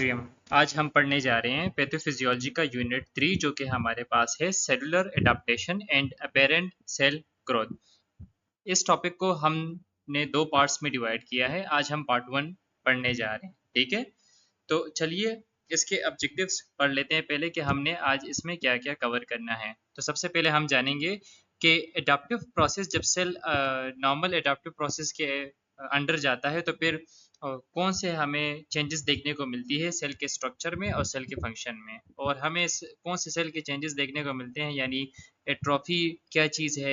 Bacterium. आज हम पढ़ने जा रहे हैं पैथोफिजियोलॉजी का यूनिट 3 जो कि हमारे पास है cellular adaptation and apparent cell growth. इस टॉपिक को हमने दो पार्ट्स में डिवाइड किया है। आज हम पार्ट 1 पढ़ने जा रहे हैं, ठीक है। तो चलिए इसके ऑब्जेक्टिव्स पढ़ लेते हैं पहले कि हमने आज इसमें क्या क्या कवर करना है। तो सबसे पहले हम जानेंगे कि एडाप्टिव प्रोसेस जब सेल नॉर्मल एडाप्टिव प्रोसेस के अंडर जाता है तो फिर कौन से हमें चेंजेस देखने को मिलती है सेल के स्ट्रक्चर में और सेल के फंक्शन में, और हमें कौन से सेल के चेंजेस देखने को मिलते हैं, यानी एट्रोफी क्या चीज़ है,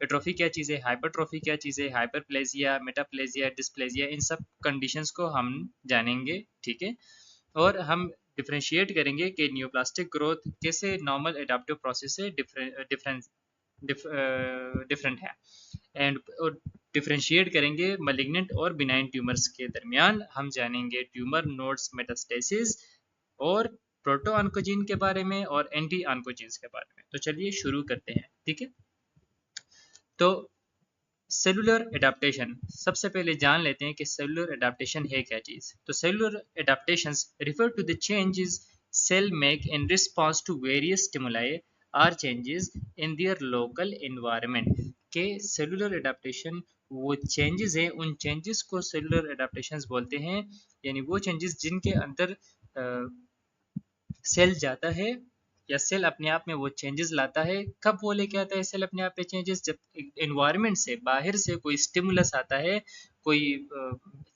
एट्रोफी क्या चीज़ है, हाइपरट्रोफी क्या चीज़ है, हाइपरप्लेजिया, मेटाप्लेजिया, डिस्प्लेजिया, इन सब कंडीशंस को हम जानेंगे, ठीक है। और हम डिफ्रेंशिएट करेंगे कि न्यूप्लास्टिक ग्रोथ कैसे नॉर्मल एडाप्टिव प्रोसेस से डिफरेंट है, एंड डिफ्रेंशिएट करेंगे मलिग्नेंट और बिनाइन ट्यूमर्स के दरमियान। हम जानेंगे ट्यूमर नोड्स मेटास्टेसिस और प्रोटो ऑन्कोजीन के बारे में और एंटी ऑन्कोजीन्स के बारे में। तो चलिए शुरू करते हैं, ठीक है। तो सेलुलर एडाप्टेशन, सबसे पहले जान लेते हैं कि सेलुलर एडाप्टेशन है क्या चीज़। तो cellular adaptations refer to the changes cell make in response to various stimuli are changes in their local environment. के सेलुलर एडाप्टेशन वो चेंजेस है, उन चेंजेस को सेलुलर एडाप्टेशंस बोलते हैं, यानी वो चेंजेस जिनके अंदर सेल जाता है या सेल अपने आप में वो चेंजेस लाता है। कब वो लेके आता है सेल अपने आप में चेंजेस? जब एनवायरनमेंट से, बाहर से कोई स्टिमुलस आता है, कोई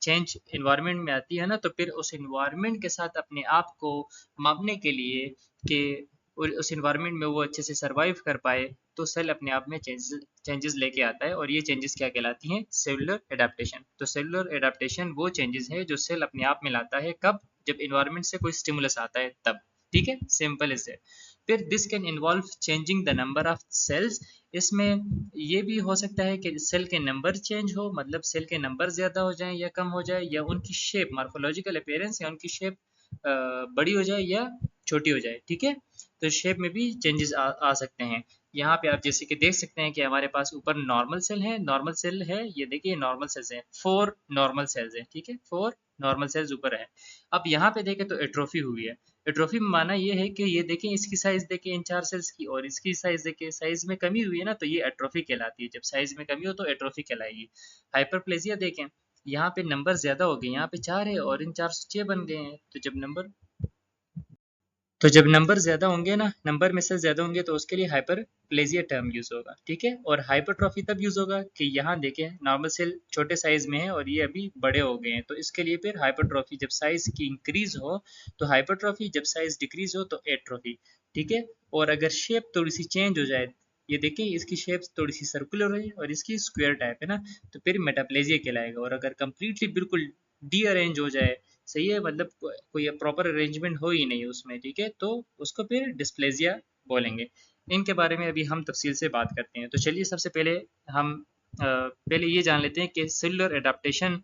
चेंज एनवायरनमेंट में आती है ना, तो फिर उस एनवायरनमेंट के साथ अपने आप को मापने के लिए कि उस एनवायरनमेंट में वो अच्छे से सरवाइव कर पाए, तो सेल अपने आप में चेंजेस लेके आता है, और ये चेंजेस क्या कहलाती हैं? Cellular adaptation. तो सेलुलर एडाप्टेशन वो चेंजेस है जो सेल अपने आप में लाता है। कब? जब एनवायरनमेंट से कोई स्टिमुलस आता है तब, ठीक है। Simple is it. फिर this can involve changing the number of cells. इसमें ये भी हो सकता है कि सेल के नंबर चेंज हो, मतलब सेल के नंबर ज़्यादा हो जाए या कम हो जाए, या उनकी शेप, मार्फोलॉजिकल अपीयरेंस, या उनकी शेप बड़ी हो जाए या छोटी हो जाए, ठीक है। तो शेप में भी चेंजेस आ सकते हैं। यहाँ पे आप जैसे कि देख सकते हैं कि हमारे पास ऊपर नॉर्मल सेल है, नॉर्मल सेल है, ये देखिए नॉर्मल सेल्स हैं, 4 नॉर्मल सेल्स हैं, ठीक है, 4 नॉर्मल सेल्स ऊपर है। अब यहाँ पे देखें तो एट्रोफी हुई है। एट्रोफी में माना ये है कि ये देखें, इसकी साइज देखें इन 4 सेल्स की, और इसकी साइज देखें, साइज में कमी हुई है ना, तो ये एट्रोफी कहलाती है। जब साइज में कमी हो तो एट्रोफी कहलाएगी। हाइपरप्लेजिया देखें, यहाँ पे नंबर ज्यादा हो गए, यहाँ पे 4 है और इन 4 से 6 बन गए हैं। तो जब नंबर ज्यादा होंगे ना, नंबर में से ज्यादा होंगे, तो उसके लिए हाइपरप्लेजिया टर्म यूज होगा, ठीक है। और हाइपरट्रॉफी तब यूज होगा कि यहाँ देखें नॉर्मल सेल छोटे साइज में है और ये अभी बड़े हो गए हैं, तो इसके लिए फिर हाइपरट्रॉफी। जब साइज की इंक्रीज हो तो हाइपरट्रॉफी, जब साइज डिक्रीज हो तो एट्रोफी, ठीक है। और अगर शेप थोड़ी सी चेंज हो जाए, ये देखिए इसकी शेप थोड़ी सी सर्कुलर है और इसकी स्क्वायर टाइप है ना, तो फिर मेटाप्लेजिया कहलाएगा। और अगर कंप्लीटली बिल्कुल डी अरेंज हो जाए, सही है, मतलब कोई प्रॉपर अरेंजमेंट हो ही नहीं उसमें, ठीक है, तो उसको फिर डिस्प्लेजिया बोलेंगे। इनके बारे में अभी हम तफसील से बात करते हैं। तो चलिए सबसे पहले हम पहले ये जान लेते हैं कि सेलुलर एडाप्टेशन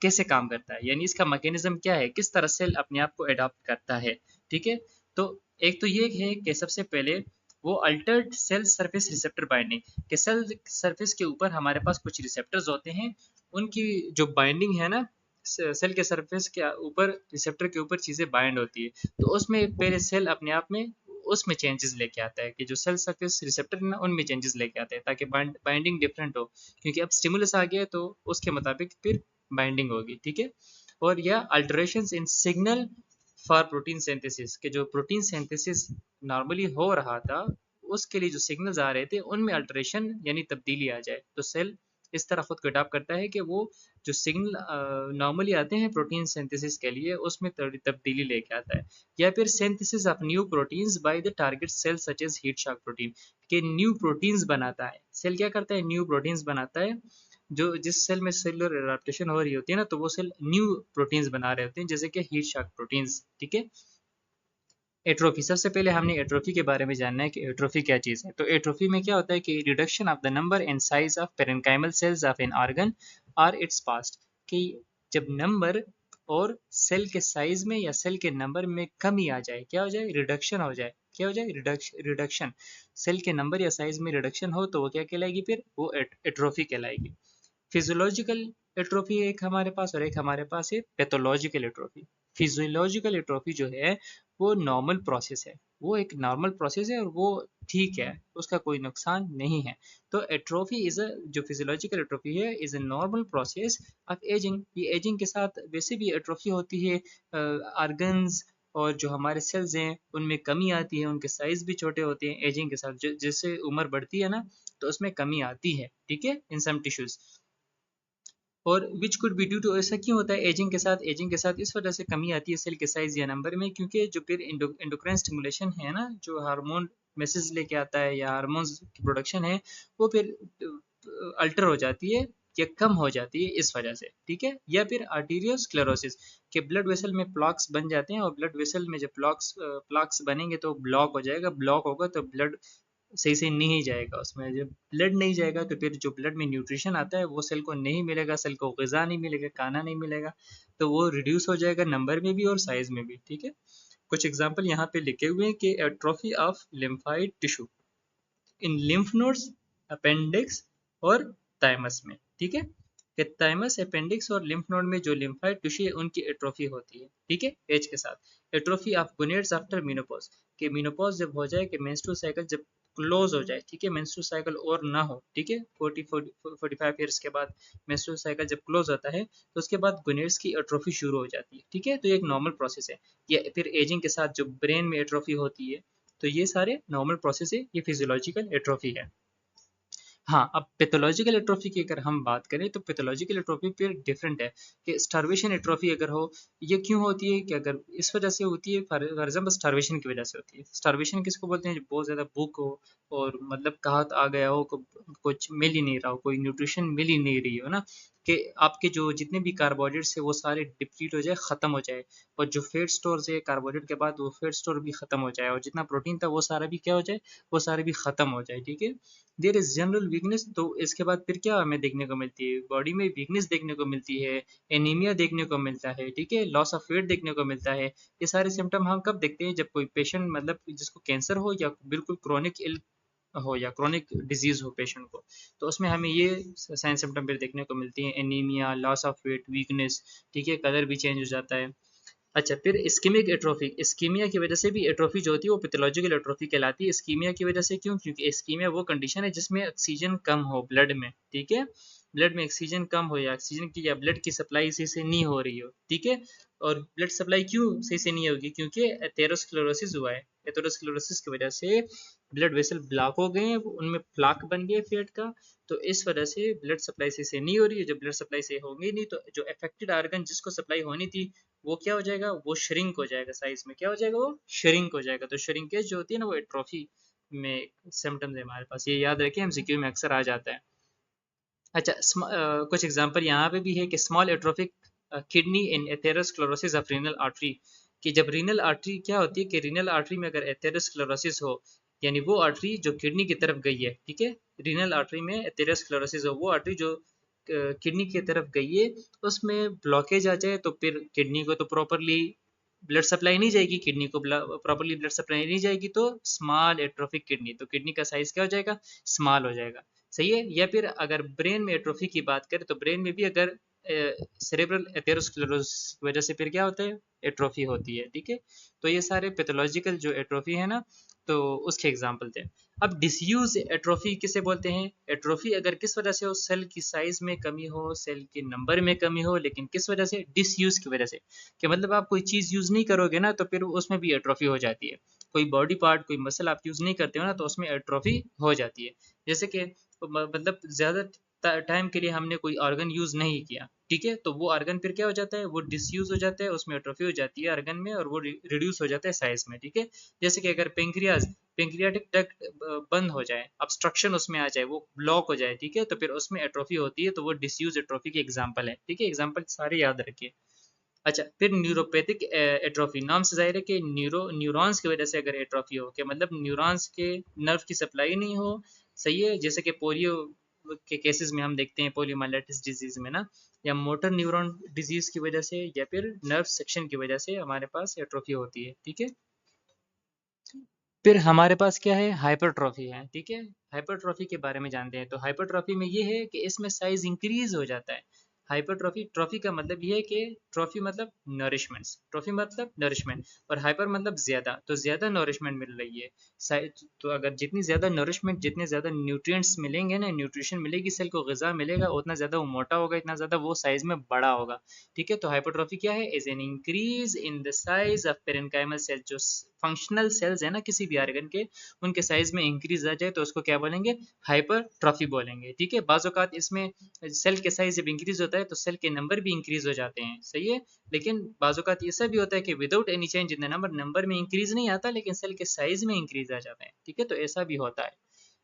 कैसे काम करता है, यानी इसका मैकेनिज्म क्या है, किस तरह सेल अपने आप को एडाप्ट करता है, ठीक है। तो एक तो ये है कि सबसे पहले वो altered cell surface receptor binding, कि सेल सरफेस के ऊपर हमारे पास कुछ रिसेप्टर्स होते हैं, उनकी जो बाइंडिंग है ना, सेल के सरफेस के ऊपर, रिसेप्टर के ऊपर चीज़ें बाइंड होती है, तो उसमें पहले सेल अपने आप में उसमें चेंजेस लेके आता है, कि जो सेल सरफेस रिसेप्टर है ना, उनमें चेंजेस लेके आता है, ताकि बाइंडिंग डिफरेंट हो, क्योंकि अब स्टिमुलस आ गया तो उसके मुताबिक फिर बाइंडिंग होगी, ठीक है। और या alterations in signal for protein synthesis, के जो प्रोटीन सिंथेसिस नॉर्मली हो रहा था, उसके लिए जो सिग्नल्स आ रहे थे उनमें अल्टरेशन यानी तब्दीली आ जाए, तो सेल इस तरह खुद को अडॉप्ट करता है कि वो जो सिग्नल नॉर्मली आते हैं प्रोटीन सिंथेसिस के लिए, उसमें थोड़ी तब्दीली लेके आता है। या फिर synthesis of new proteins by the target cell such as heat shock protein, के न्यू प्रोटीन्स बनाता है सेल। क्या करता है? न्यू प्रोटीन्स बनाता है। जो जिस सेल में सेलुलर एडाप्टेशन हो रही होती है ना, तो वो सेल न्यू प्रोटीन्स बना रहे होते हैं, जैसे कि हीट शॉक प्रोटीन्स, ठीक है। एट्रोफी, सबसे पहले हमने एट्रोफी के बारे में जानना है कि एट्रोफी क्या चीज़ है। तो एट्रोफी में क्या होता है कि reduction of the number and size of parenchymal cells of an organ और इट्स पास्ट, कि जब नंबर और सेल के साइज में या सेल के नंबर में कमी आ जाए, क्या हो जाए? रिडक्शन हो जाए। क्या हो जाए? रिडक्शन। सेल के नंबर या साइज में रिडक्शन हो तो वो क्या कहलाएगी? फिर वो एट्रोफी कहलाएगी। फिजियोलॉजिकल एट्रोफी एक हमारे पास, और एक हमारे पास है पैथोलॉजिकल एट्रोफी। फिजियोलॉजिकल एट्रोफी जो है वो नॉर्मल प्रोसेस है, वो एक नॉर्मल प्रोसेस है और वो ठीक है, उसका कोई नुकसान नहीं है। तो एट्रोफी इज अ जो फिजियोलॉजिकल एट्रोफी है is a normal process of ageing. ये एजिंग के साथ वैसे भी एट्रोफी होती है, ऑर्गन्स और जो हमारे सेल्स हैं उनमें कमी आती है, उनके साइज भी छोटे होते हैं एजिंग के साथ। जैसे उम्र बढ़ती है ना तो उसमें कमी आती है, ठीक है, इन सम टिश्यूज। और which could be due to, ऐसा क्यों होता है एजिंग के साथ? एजिंग के साथ इस वजह से कमी आती है सेल के साइज या नंबर में, क्योंकि जो फिर एंडोक्राइन स्टिमुलेशन है ना, जो हार्मोन मैसेज लेके आता है या हार्मोन्स की प्रोडक्शन है, वो फिर अल्टर हो जाती है या कम हो जाती है इस वजह से, ठीक है। या फिर आर्टीरियोस्क्लेरोसिस के ब्लड वेसल में प्लॉक्स बन जाते हैं, और ब्लड वेसल में जब प्लॉक्स बनेंगे तो ब्लॉक हो जाएगा, ब्लॉक होगा तो ब्लड सही से नहीं जाएगा, उसमें जब ब्लड नहीं जाएगा तो फिर जो ब्लड में न्यूट्रिशन आता है वो सेल को नहीं मिलेगा, सेल को ग़िज़ा नहीं मिलेगा, खाना नहीं मिलेगा, तो वो रिड्यूस हो जाएगा नंबर में भी और साइज में भी, ठीक है। कुछ एग्जांपल यहाँ पे लिखे हुए हैं कि atrophy of lymphoid tissue in lymph nodes, appendix और थाइमस में, ठीक है। कि थाइमस, अपेंडिक्स और लिम्फ नोड में जो लिम्फाइड टिश्यू है उनकी एट्रोफी होती है, ठीक है, एज के साथ। Atrophy of gonads after menopause, कि मीनोपॉज जब हो जाए, कि मेंस्ट्रुअल साइकिल जब क्लोज हो जाए, ठीक है, मेंस्ट्रुअल साइकिल और ना हो, ठीक है, 45 ईयर्स के बाद मेंस्ट्रुअल साइकिल जब क्लोज होता है तो उसके बाद गोनेड्स की एट्रोफी शुरू हो जाती है, ठीक है। तो ये एक नॉर्मल प्रोसेस है। या फिर एजिंग के साथ जो ब्रेन में एट्रोफी होती है, तो ये सारे नॉर्मल प्रोसेस है, ये फिजियोलॉजिकल एट्रोफी है। हाँ, अब पैथोलॉजिकल एट्रोफी की अगर हम बात करें तो पैथोलॉजिकल एट्रोफी फिर डिफरेंट है। कि स्टार्वेशन एट्रोफी अगर हो, ये क्यों होती है? कि अगर इस वजह से होती है, फॉर एग्जाम्पल स्टार्वेशन की वजह से होती है। स्टार्वेशन किसको बोलते हैं? जब बहुत ज़्यादा भूख हो और मतलब कहत आ गया हो, कुछ मिल ही नहीं रहा हो, कोई न्यूट्रिशन मिल ही नहीं रही हो ना, कि आपके जो जितने भी कार्बोहाइड्रेट्स है वो सारे डिप्लीट हो जाए, ख़त्म हो जाए, और जो फैट स्टोर्स है कार्बोहाइड्रेट के बाद वो फैट स्टोर भी ख़त्म हो जाए, और जितना प्रोटीन था वो सारा भी क्या हो जाए, वो सारे भी ख़त्म हो जाए, ठीक है। देयर इज जनरल वीकनेस, तो इसके बाद फिर क्या हमें देखने को मिलती है? बॉडी में वीकनेस देखने को मिलती है, एनीमिया देखने को मिलता है, ठीक है, लॉस ऑफ वेट देखने को मिलता है। ये सारे सिम्टम हम कब देखते हैं? जब कोई पेशेंट मतलब जिसको कैंसर हो या बिल्कुल क्रॉनिक इल हो या क्रॉनिक डिजीज हो पेशेंट को, तो उसमें हमें ये साइन सिम्टम फिर देखने को मिलती हैं, anaemia, loss of weight, weakness, ठीक है, कलर भी चेंज हो जाता है। अच्छा, फिर इस्कीमिक एट्रोफी, इस्कीमिया की वजह से भी एट्रोफी जो होती है वो पैथोलॉजिकल एट्रोफी कहलाती है। इस्कीमिया की वजह से क्यों? क्योंकि इस्कीमिया वो कंडीशन है जिसमें ऑक्सीजन कम हो ब्लड में, ठीक है, ब्लड में ऑक्सीजन कम हो या ऑक्सीजन की या ब्लड की सप्लाई सही से नहीं हो रही हो, ठीक है। और ब्लड सप्लाई क्यों सही से नहीं होगी? क्योंकि एथेरोस्क्लेरोसिस हुआ है। एथेरोस्क्लेरोसिस की वजह से ब्लड वेसल ब्लॉक हो गए हैं, उनमें प्लाक बन गए फेट का, तो इस वजह से ब्लड सप्लाई सही से नहीं हो रही है। जब ब्लड सप्लाई सही होगी नहीं तो जो अफेक्टेड आर्गन जिसको सप्लाई होनी थी वो क्या हो जाएगा? वो श्रिंक हो जाएगा, साइज में क्या हो जाएगा? वो श्रिंक हो जाएगा। तो श्रिंकेज जो होती है ना वो एट्रोफी में सिम्टम्स है हमारे पास, ये याद रखिए, एमसीक्यू में अक्सर आ जाता है। अच्छा, कुछ एग्जांपल यहाँ पे भी है कि small atrophic kidney in atherosclerosis of renal artery, कि जब रीनल आर्टरी क्या होती है कि रीनल आर्टरी में अगर एथेरोस्क्लेरोसिस हो, यानी वो आर्टरी जो किडनी की तरफ गई है, ठीक है, रीनल आर्टरी में एथेरोस्क्लेरोसिस हो, वो आर्टरी जो किडनी की तरफ गई है, उसमें ब्लॉकेज आ जाए तो फिर किडनी को तो प्रॉपरली ब्लड सप्लाई नहीं जाएगी, किडनी को प्रॉपरली ब्लड सप्लाई नहीं जाएगी, तो स्मॉल एट्रोफिक किडनी, तो किडनी का साइज क्या हो जाएगा? स्मॉल हो जाएगा, सही है। या फिर अगर ब्रेन में एट्रोफी की बात करें तो ब्रेन में भी अगर सेरेब्रल एथेरोस्क्लेरोसिस की वजह से फिर क्या होता है? एट्रोफी होती है, ठीक है। तो ये सारे पैथोलॉजिकल जो एट्रोफी है ना, तो उसके एग्जाम्पल थे। अब डिसयूज एट्रोफी किसे बोलते हैं? एट्रोफी अगर किस वजह से हो? सेल की साइज में कमी हो, सेल के नंबर में कमी हो, लेकिन किस वजह से? डिसयूज की वजह से, कि मतलब आप कोई चीज़ यूज़ नहीं करोगे ना तो फिर उसमें भी एट्रोफी हो जाती है। कोई बॉडी पार्ट, कोई मसल आप यूज़ नहीं करते हो ना तो उसमें एट्रोफी हो जाती है। जैसे कि मतलब ज़्यादा टाइम के लिए हमने कोई ऑर्गन यूज़ नहीं किया, ठीक है, तो वो ऑर्गन फिर क्या हो जाता है? वो डिसयूज हो जाता है, उसमें एट्रोफी हो जाती है ऑर्गन में, और वो रिड्यूस हो जाता है साइज में, ठीक है। जैसे कि अगर पेंक्रियाटिक डक्ट बंद हो जाए, ऑब्स्ट्रक्शन उसमें आ जाए, वो ब्लॉक हो जाए, ठीक है, तो फिर उसमें एट्रोफी होती है, तो वो डिसयूज एट्रोफी की एग्जाम्पल है, ठीक है। एग्जाम्पल सारे याद रखिए। अच्छा, फिर न्यूरोपैथिक एट्रोफी, नाम से जाहिर है कि न्यूरॉन्स की वजह से अगर एट्रोफी हो, कि मतलब न्यूरॉन्स के नर्व की सप्लाई नहीं हो, सही है, जैसे कि पोलियो के केसेस में हम देखते हैं, पोलियोमाइलाइटिस डिजीज में ना, या मोटर न्यूरॉन डिजीज की वजह से, या फिर नर्व सेक्शन की वजह से हमारे पास एट्रोफी होती है, ठीक है। फिर हमारे पास क्या है? हाइपरट्रॉफी है, ठीक है। हाइपरट्रॉफी के बारे में जानते हैं, तो हाइपरट्रॉफी में ये है कि इसमें साइज इंक्रीज हो जाता है, हाइपरट्रॉफी, ट्रॉफी का मतलब ये है कि ट्रॉफी मतलब नरिशमेंट, ट्रॉफी मतलब नरिशमेंट, और हाइपर मतलब ज्यादा, तो ज्यादा नरिशमेंट मिल रही है। तो अगर जितनी ज्यादा नरिशमेंट, जितने ज्यादा न्यूट्रिएंट्स मिलेंगे ना, न्यूट्रिशन मिलेगी, सेल को ग़िज़ा मिलेगा, उतना ज्यादा वो मोटा होगा, इतना ज्यादा वो साइज में बड़ा होगा। ठीक है, तो हाइपरट्रॉफी क्या है? Is an increase in the size of parenchymal cell. जो फंक्शनल सेल्स है ना किसी भी ऑर्गन के, उनके साइज में इंक्रीज आ जाए तो उसको क्या बोलेंगे? हाइपरट्रॉफी बोलेंगे। ठीक है, बाज़ औक़ात इसमें सेल के साइज जब इंक्रीज होता है तो सेल के नंबर भी इंक्रीज हो जाते हैं, सही है। लेकिन बाज़ औक़ात ऐसा भी होता है कि without any change in the number, number में इंक्रीज नहीं आता लेकिन सेल के साइज में इंक्रीज आ जाता है। ठीक है, तो ऐसा भी होता है।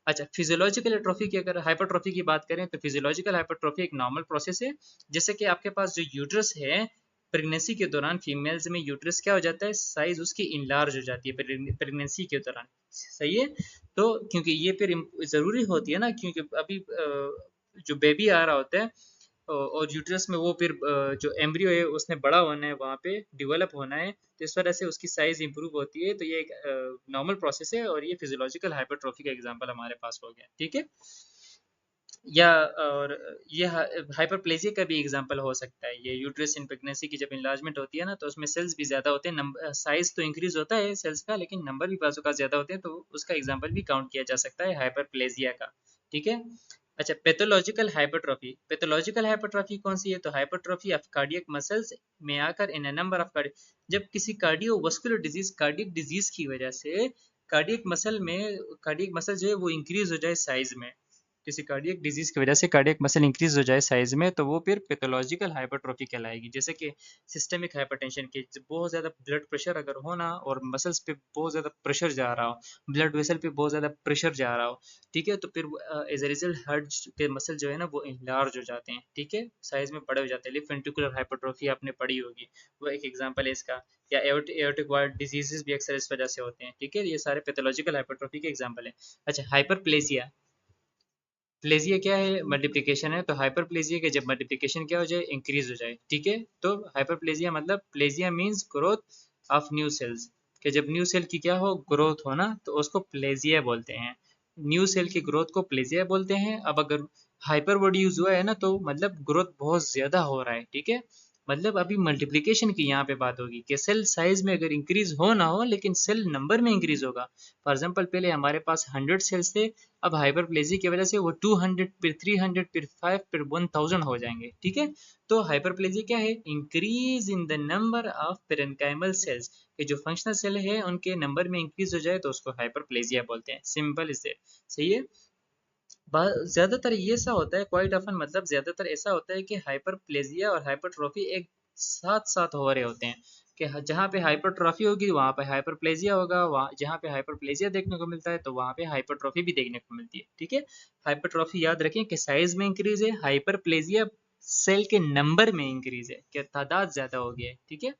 अच्छा, फिजियोलॉजिकल एट्रोफी की अगर हाइपरट्रॉफी की बात करें तो फिजियोलॉजिकल हाइपरट्रॉफी एक नॉर्मल प्रोसेस है। जैसे कि आपके पास जो यूट्रस है, प्रेगनेंसी के दौरान फीमेल्स में यूट्रस क्या हो जाता है? साइज उसकी इंलार्ज हो जाती है प्रेगनेंसी के दौरान, सही है। तो क्योंकि ये फिर ज़रूरी होती है ना, क्योंकि अभी जो बेबी आ रहा होता है और यूट्रस में वो फिर जो एम्ब्रियो है उसने बड़ा होना है, वहाँ पे डेवलप होना है, तो इस वजह से उसकी साइज इंप्रूव होती है। तो ये एक नॉर्मल प्रोसेस है और ये फिजियोलॉजिकल हाइपरट्रॉफी का एग्जांपल हमारे पास हो गया। ठीक है, या और ये हाइपरप्लेजिया का भी एग्जांपल हो सकता है। ये यूट्रस इन प्रेगनेंसी की जब इन्लार्जमेंट होती है ना, तो उसमें सेल्स भी ज़्यादा होते हैं, नंबर साइज तो इंक्रीज होता है सेल्स का, लेकिन नंबर भी बाजू का ज़्यादा होते हैं, तो उसका एग्जांपल भी काउंट किया जा सकता है हाइपरप्लेजिया का। ठीक है। अच्छा, पैथोलॉजिकल हाइपरट्रॉफी, पैथोलॉजिकल हाइपरट्रॉफी कौन सी है? तो हाइपरट्रॉफी ऑफ कार्डियक मसल्स में आकर इन अ नंबर ऑफ कार्डियक, जब किसी कार्डियोवास्कुलर डिजीज, कार्डियक डिजीज की वजह से कार्डियक मसल में, कार्डियक मसल जो है वो इंक्रीज हो जाए साइज में, किसी कार्डियक डिजीज की वजह से कार्डियक मसल इंक्रीज हो जाए साइज में, तो वो फिर पैथोलॉजिकल हाइपरट्रॉफी कहलाएगी। जैसे कि सिस्टेमिक हाइपरटेंशन की, बहुत ज़्यादा ब्लड प्रेशर अगर हो ना, और मसल्स पे बहुत ज़्यादा प्रेशर जा रहा हो, ब्लड वेसल पे बहुत ज़्यादा प्रेशर जा रहा हो, ठीक है, तो फिर एज ए रिजल्ट हार्ट के मसल जो है ना वो इंलार्ज हो जाते हैं, ठीक है, साइज में बड़े हो जाते हैं। लिफ्ट वेंट्रिकुलर हाइपरट्रॉफी आपने पढ़ी होगी, वो एक एग्जांपल है इसका। या एओर्टिक वाल्व डिजीजेस भी अक्सर इस वजह से होते हैं। ठीक है, ये सारे पैथोलॉजिकल हाइपरट्रॉफी के एग्जांपल है। अच्छा, हाइपरप्लेसिया, प्लेजिया क्या है? मल्टीप्लिकेशन है। तो हाइपरप्लेजिया के जब मल्टीप्लिकेशन क्या हो जाए? इंक्रीज हो जाए। ठीक है, तो हाइपरप्लेजिया मतलब, plegia means growth of new sales, कि जब न्यू सेल की क्या हो? ग्रोथ हो ना, तो उसको प्लेजिया बोलते हैं। न्यू सेल की ग्रोथ को प्लेजिया बोलते हैं। अब अगर हाइपर वर्ड यूज हुआ है ना, तो मतलब ग्रोथ बहुत ज्यादा हो रहा है। ठीक है, मतलब अभी मल्टीप्लिकेशन की यहाँ पे बात होगी कि सेल साइज में अगर इंक्रीज हो ना हो, लेकिन सेल नंबर में इंक्रीज होगा। फॉर एग्जाम्पल, पहले हमारे पास 100 सेल्स थे, अब हाइपरप्लेजी की वजह से वो 200, फिर 300, फिर 5, फिर 1000 हो जाएंगे। ठीक है, तो हाइपरप्लेजी क्या है? Increase in the number of parenchymal cells, के जो फंक्शनल सेल है उनके नंबर में इंक्रीज हो जाए तो उसको हाइपरप्लेजिया बोलते हैं। सिंपल इज दैट, सही है। ज्यादातर ये ऐसा होता है, क्वाइट ऑफन मतलब ज्यादातर ऐसा होता है कि हाइपरप्लेजिया और हाइपरट्रॉफी एक साथ साथ हो रहे होते हैं, कि जहाँ पे हाइपरट्रॉफी होगी वहाँ पे हाइपरप्लेजिया होगा, वहाँ जहाँ पे हाइपरप्लेजिया देखने को मिलता है तो वहाँ पे हाइपरट्रॉफी भी देखने को मिलती है। ठीक है, हाइपरट्रॉफी याद रखें कि साइज में इंक्रीज है, हाइपरप्लेजिया सेल के नंबर में इंक्रीज है, कि तादाद ज्यादा हो गया है। ठीक है।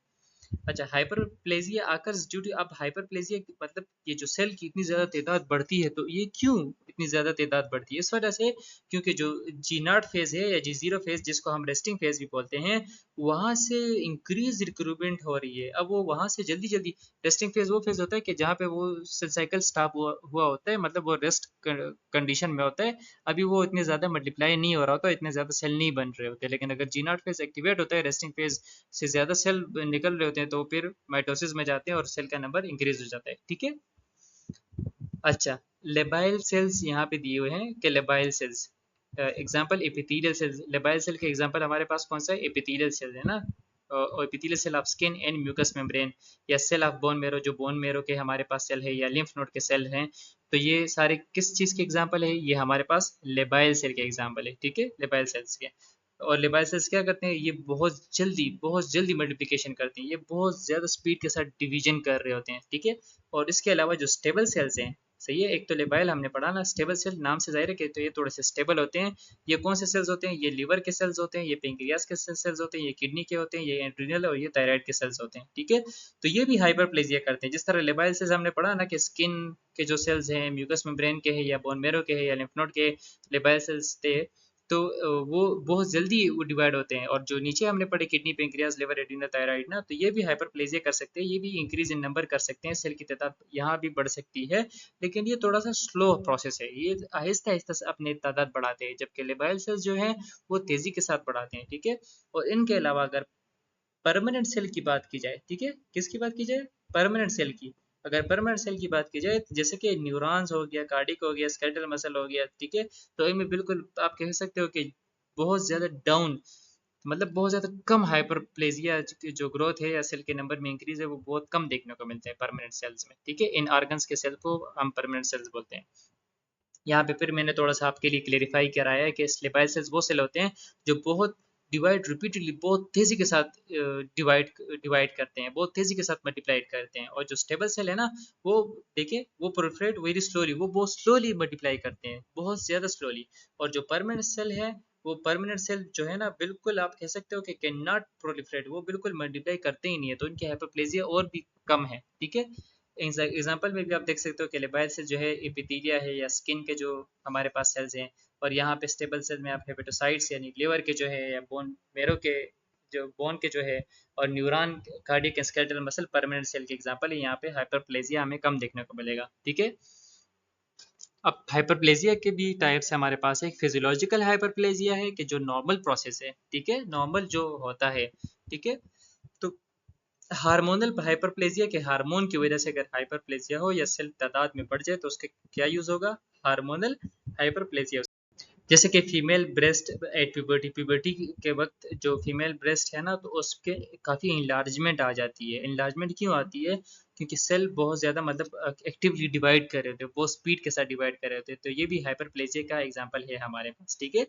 अच्छा, हाइपरप्लेजिया आकर ड्यू टू, अब हाइपरप्लेजिया मतलब ये जो सेल की इतनी ज़्यादा तादाद बढ़ती है, तो ये क्यों इतनी ज़्यादा तादाद बढ़ती है? इस वजह से, क्योंकि जो जी नॉट फेज़ है या जी जीरो फेज़, जिसको हम रेस्टिंग फेज़ भी बोलते हैं, वहाँ से इंक्रीज रिक्रूटमेंट हो रही है। अब वो वहाँ से जल्दी जल्दी, रेस्टिंग फेज़ वो फेज़ होता है कि जहाँ पे वो सेल साइकिल स्टॉप हुआ होता है, मतलब वो रेस्ट कंडीशन में होता है। अभी वो इतने ज़्यादा मल्टीप्लाई नहीं हो रहा होता, इतने ज़्यादा सेल नहीं बन रहे होते। लेकिन अगर जी नॉट फेज़ एक्टिवेट होता है, रेस्टिंग फेज़ से ज़्यादा सेल निकल रहे होते हैं, तो फिर माइटोसिस में जाते हैं और सेल का नंबर इंक्रीज हो जाता है। ठीक है। अच्छा, लेबाइल सेल्स यहाँ पे दिए हुए हैं कि labile cells, example epithelial cells. Labile cell के एग्जांपल हमारे पास कौन सा है? एपिथेलियल सेल है ना, और epithelial cell of skin and mucous membrane, या सेल ऑफ बोन मेरो, जो बोन मेरो के हमारे पास सेल है, या लिम्फ नोड के सेल हैं। तो ये सारे किस चीज़ के एग्जांपल है? ये हमारे पास लेबाइल सेल के एग्जांपल है। ठीक है, लेबाइल सेल्स के। और लेबाइल सेल्स क्या करते हैं? ये बहुत जल्दी मल्टीप्लिकेशन करते हैं, ये बहुत ज़्यादा स्पीड के साथ डिवीजन कर रहे होते हैं। ठीक है, और इसके अलावा जो स्टेबल सेल्स हैं, सही है, एक तो लेबाइल हमने पढ़ा ना, स्टेबल सेल नाम से जाहिर है कि तो ये थोड़े से स्टेबल होते हैं। ये कौन से सेल्स होते हैं? ये लीवर के सेल्स होते हैं, ये पेंक्रियास के सेल्स होते हैं, ये किडनी के होते हैं, ये एड्रिनल और ये थायराइड के सेल्स होते हैं। ठीक है, तो ये भी हाइपरप्लेजिया करते हैं। जिस तरह लेबाइल सेल्स हमने पढ़ा ना कि स्किन के जो सेल्स हैं, म्यूकस मेम्ब्रेन के हैं, या बोन मेरो के हैं, या लिम्फ नोड के लेबाइल सेल्स थे, तो वो बहुत जल्दी वो डिवाइड होते हैं। और जो नीचे हमने पढ़े kidney, pancreas, liver, adrenal, thyroid ना, तो ये भी हाइपरप्लेजिया कर सकते हैं, ये भी इंक्रीज इन नंबर कर सकते हैं, सेल की तादाद यहाँ भी बढ़ सकती है, लेकिन ये थोड़ा सा स्लो प्रोसेस है, ये आहिस्ता आहिस्ता से अपने तादाद बढ़ाते हैं, जबकि लेबाइल सेल्स जो है वो तेजी के साथ बढ़ाते हैं, ठीक है। और इनके अलावा अगर परमानेंट सेल की बात की जाए, ठीक है, किसकी बात की जाए, परमानेंट सेल की, अगर परमानेंट सेल की बात की जाए, जैसे कि न्यूरॉन्स हो गया, कार्डिक हो गया, स्केलेटल मसल हो गया, ठीक है, तो इनमें बिल्कुल आप कह सकते हो कि बहुत ज्यादा डाउन, मतलब बहुत ज्यादा कम हाइपरप्लेजिया जो ग्रोथ है या सेल के नंबर में इंक्रीज है वो बहुत कम देखने को मिलते हैं परमानेंट सेल्स में, ठीक है। इन ऑर्गन्स के सेल को हम परमानेंट सेल्स बोलते हैं। यहाँ पे फिर मैंने थोड़ा सा आपके लिए क्लेरिफाई कराया है कि स्लेबाइल सेल्स वो सेल होते हैं जो बहुत डिवाइड रिपीटेडली बहुत तेजी के साथ डिवाइड डिवाइड करते हैं, बहुत तेजी के साथ मल्टीप्लाई करते हैं। और जो स्टेबल सेल है ना, वो देखिए वो प्रोलिफरेट वेरी स्लोली, वो बहुत स्लोली मल्टीप्लाई करते हैं, बहुत ज्यादा स्लोली। और जो परमानेंट सेल है, वो परमानेंट सेल जो है ना, बिल्कुल आप कह सकते हो कि कैन नॉट प्रोलिफरेट, वो बिल्कुल मल्टीप्लाई करते ही नहीं है, तो इनकी हाइपरप्लेजिया और भी कम है, ठीक है। एग्जाम्पल में भी आप देख सकते हो कि लेबाइल सेल जो है एपिथेलिया है या स्किन के जो हमारे पास सेल्स हैं, और यहाँ पे स्टेबल सेल में आप हेपेटोसाइट्स यानी लिवर के जो है या बोन मेरो के जो बोन के जो है, और neuron, cardiac, skeletal muscle permanent cell के एग्जांपल है। यहाँ पे हाइपरप्लेजिया हमें कम देखने को मिलेगा, ठीक है। अब हाइपरप्लेजिया के भी टाइप्स हमारे पास है। एक फिजियोलॉजिकल हाइपरप्लेजिया है कि जो नॉर्मल प्रोसेस है, ठीक है, नॉर्मल जो होता है, ठीक है। तो हार्मोनल हाइपरप्लेजिया के हार्मोन की वजह से अगर हाइपरप्लेजिया हो या सेल तादाद में बढ़ जाए तो उसके क्या यूज होगा, हार्मोनल हाइपरप्लेजिया। जैसे कि female breast at puberty, puberty के वक्त जो फीमेल ब्रेस्ट है ना, तो उसके काफ़ी इंलार्जमेंट आ जाती है। इंलार्जमेंट क्यों आती है, क्योंकि सेल बहुत ज़्यादा मतलब एक्टिवली डिवाइड कर रहे होते हैं, बहुत स्पीड के साथ डिवाइड कर रहे होते हैं, तो ये भी हाइपरप्लेजिया का एग्जांपल है हमारे पास, ठीक है।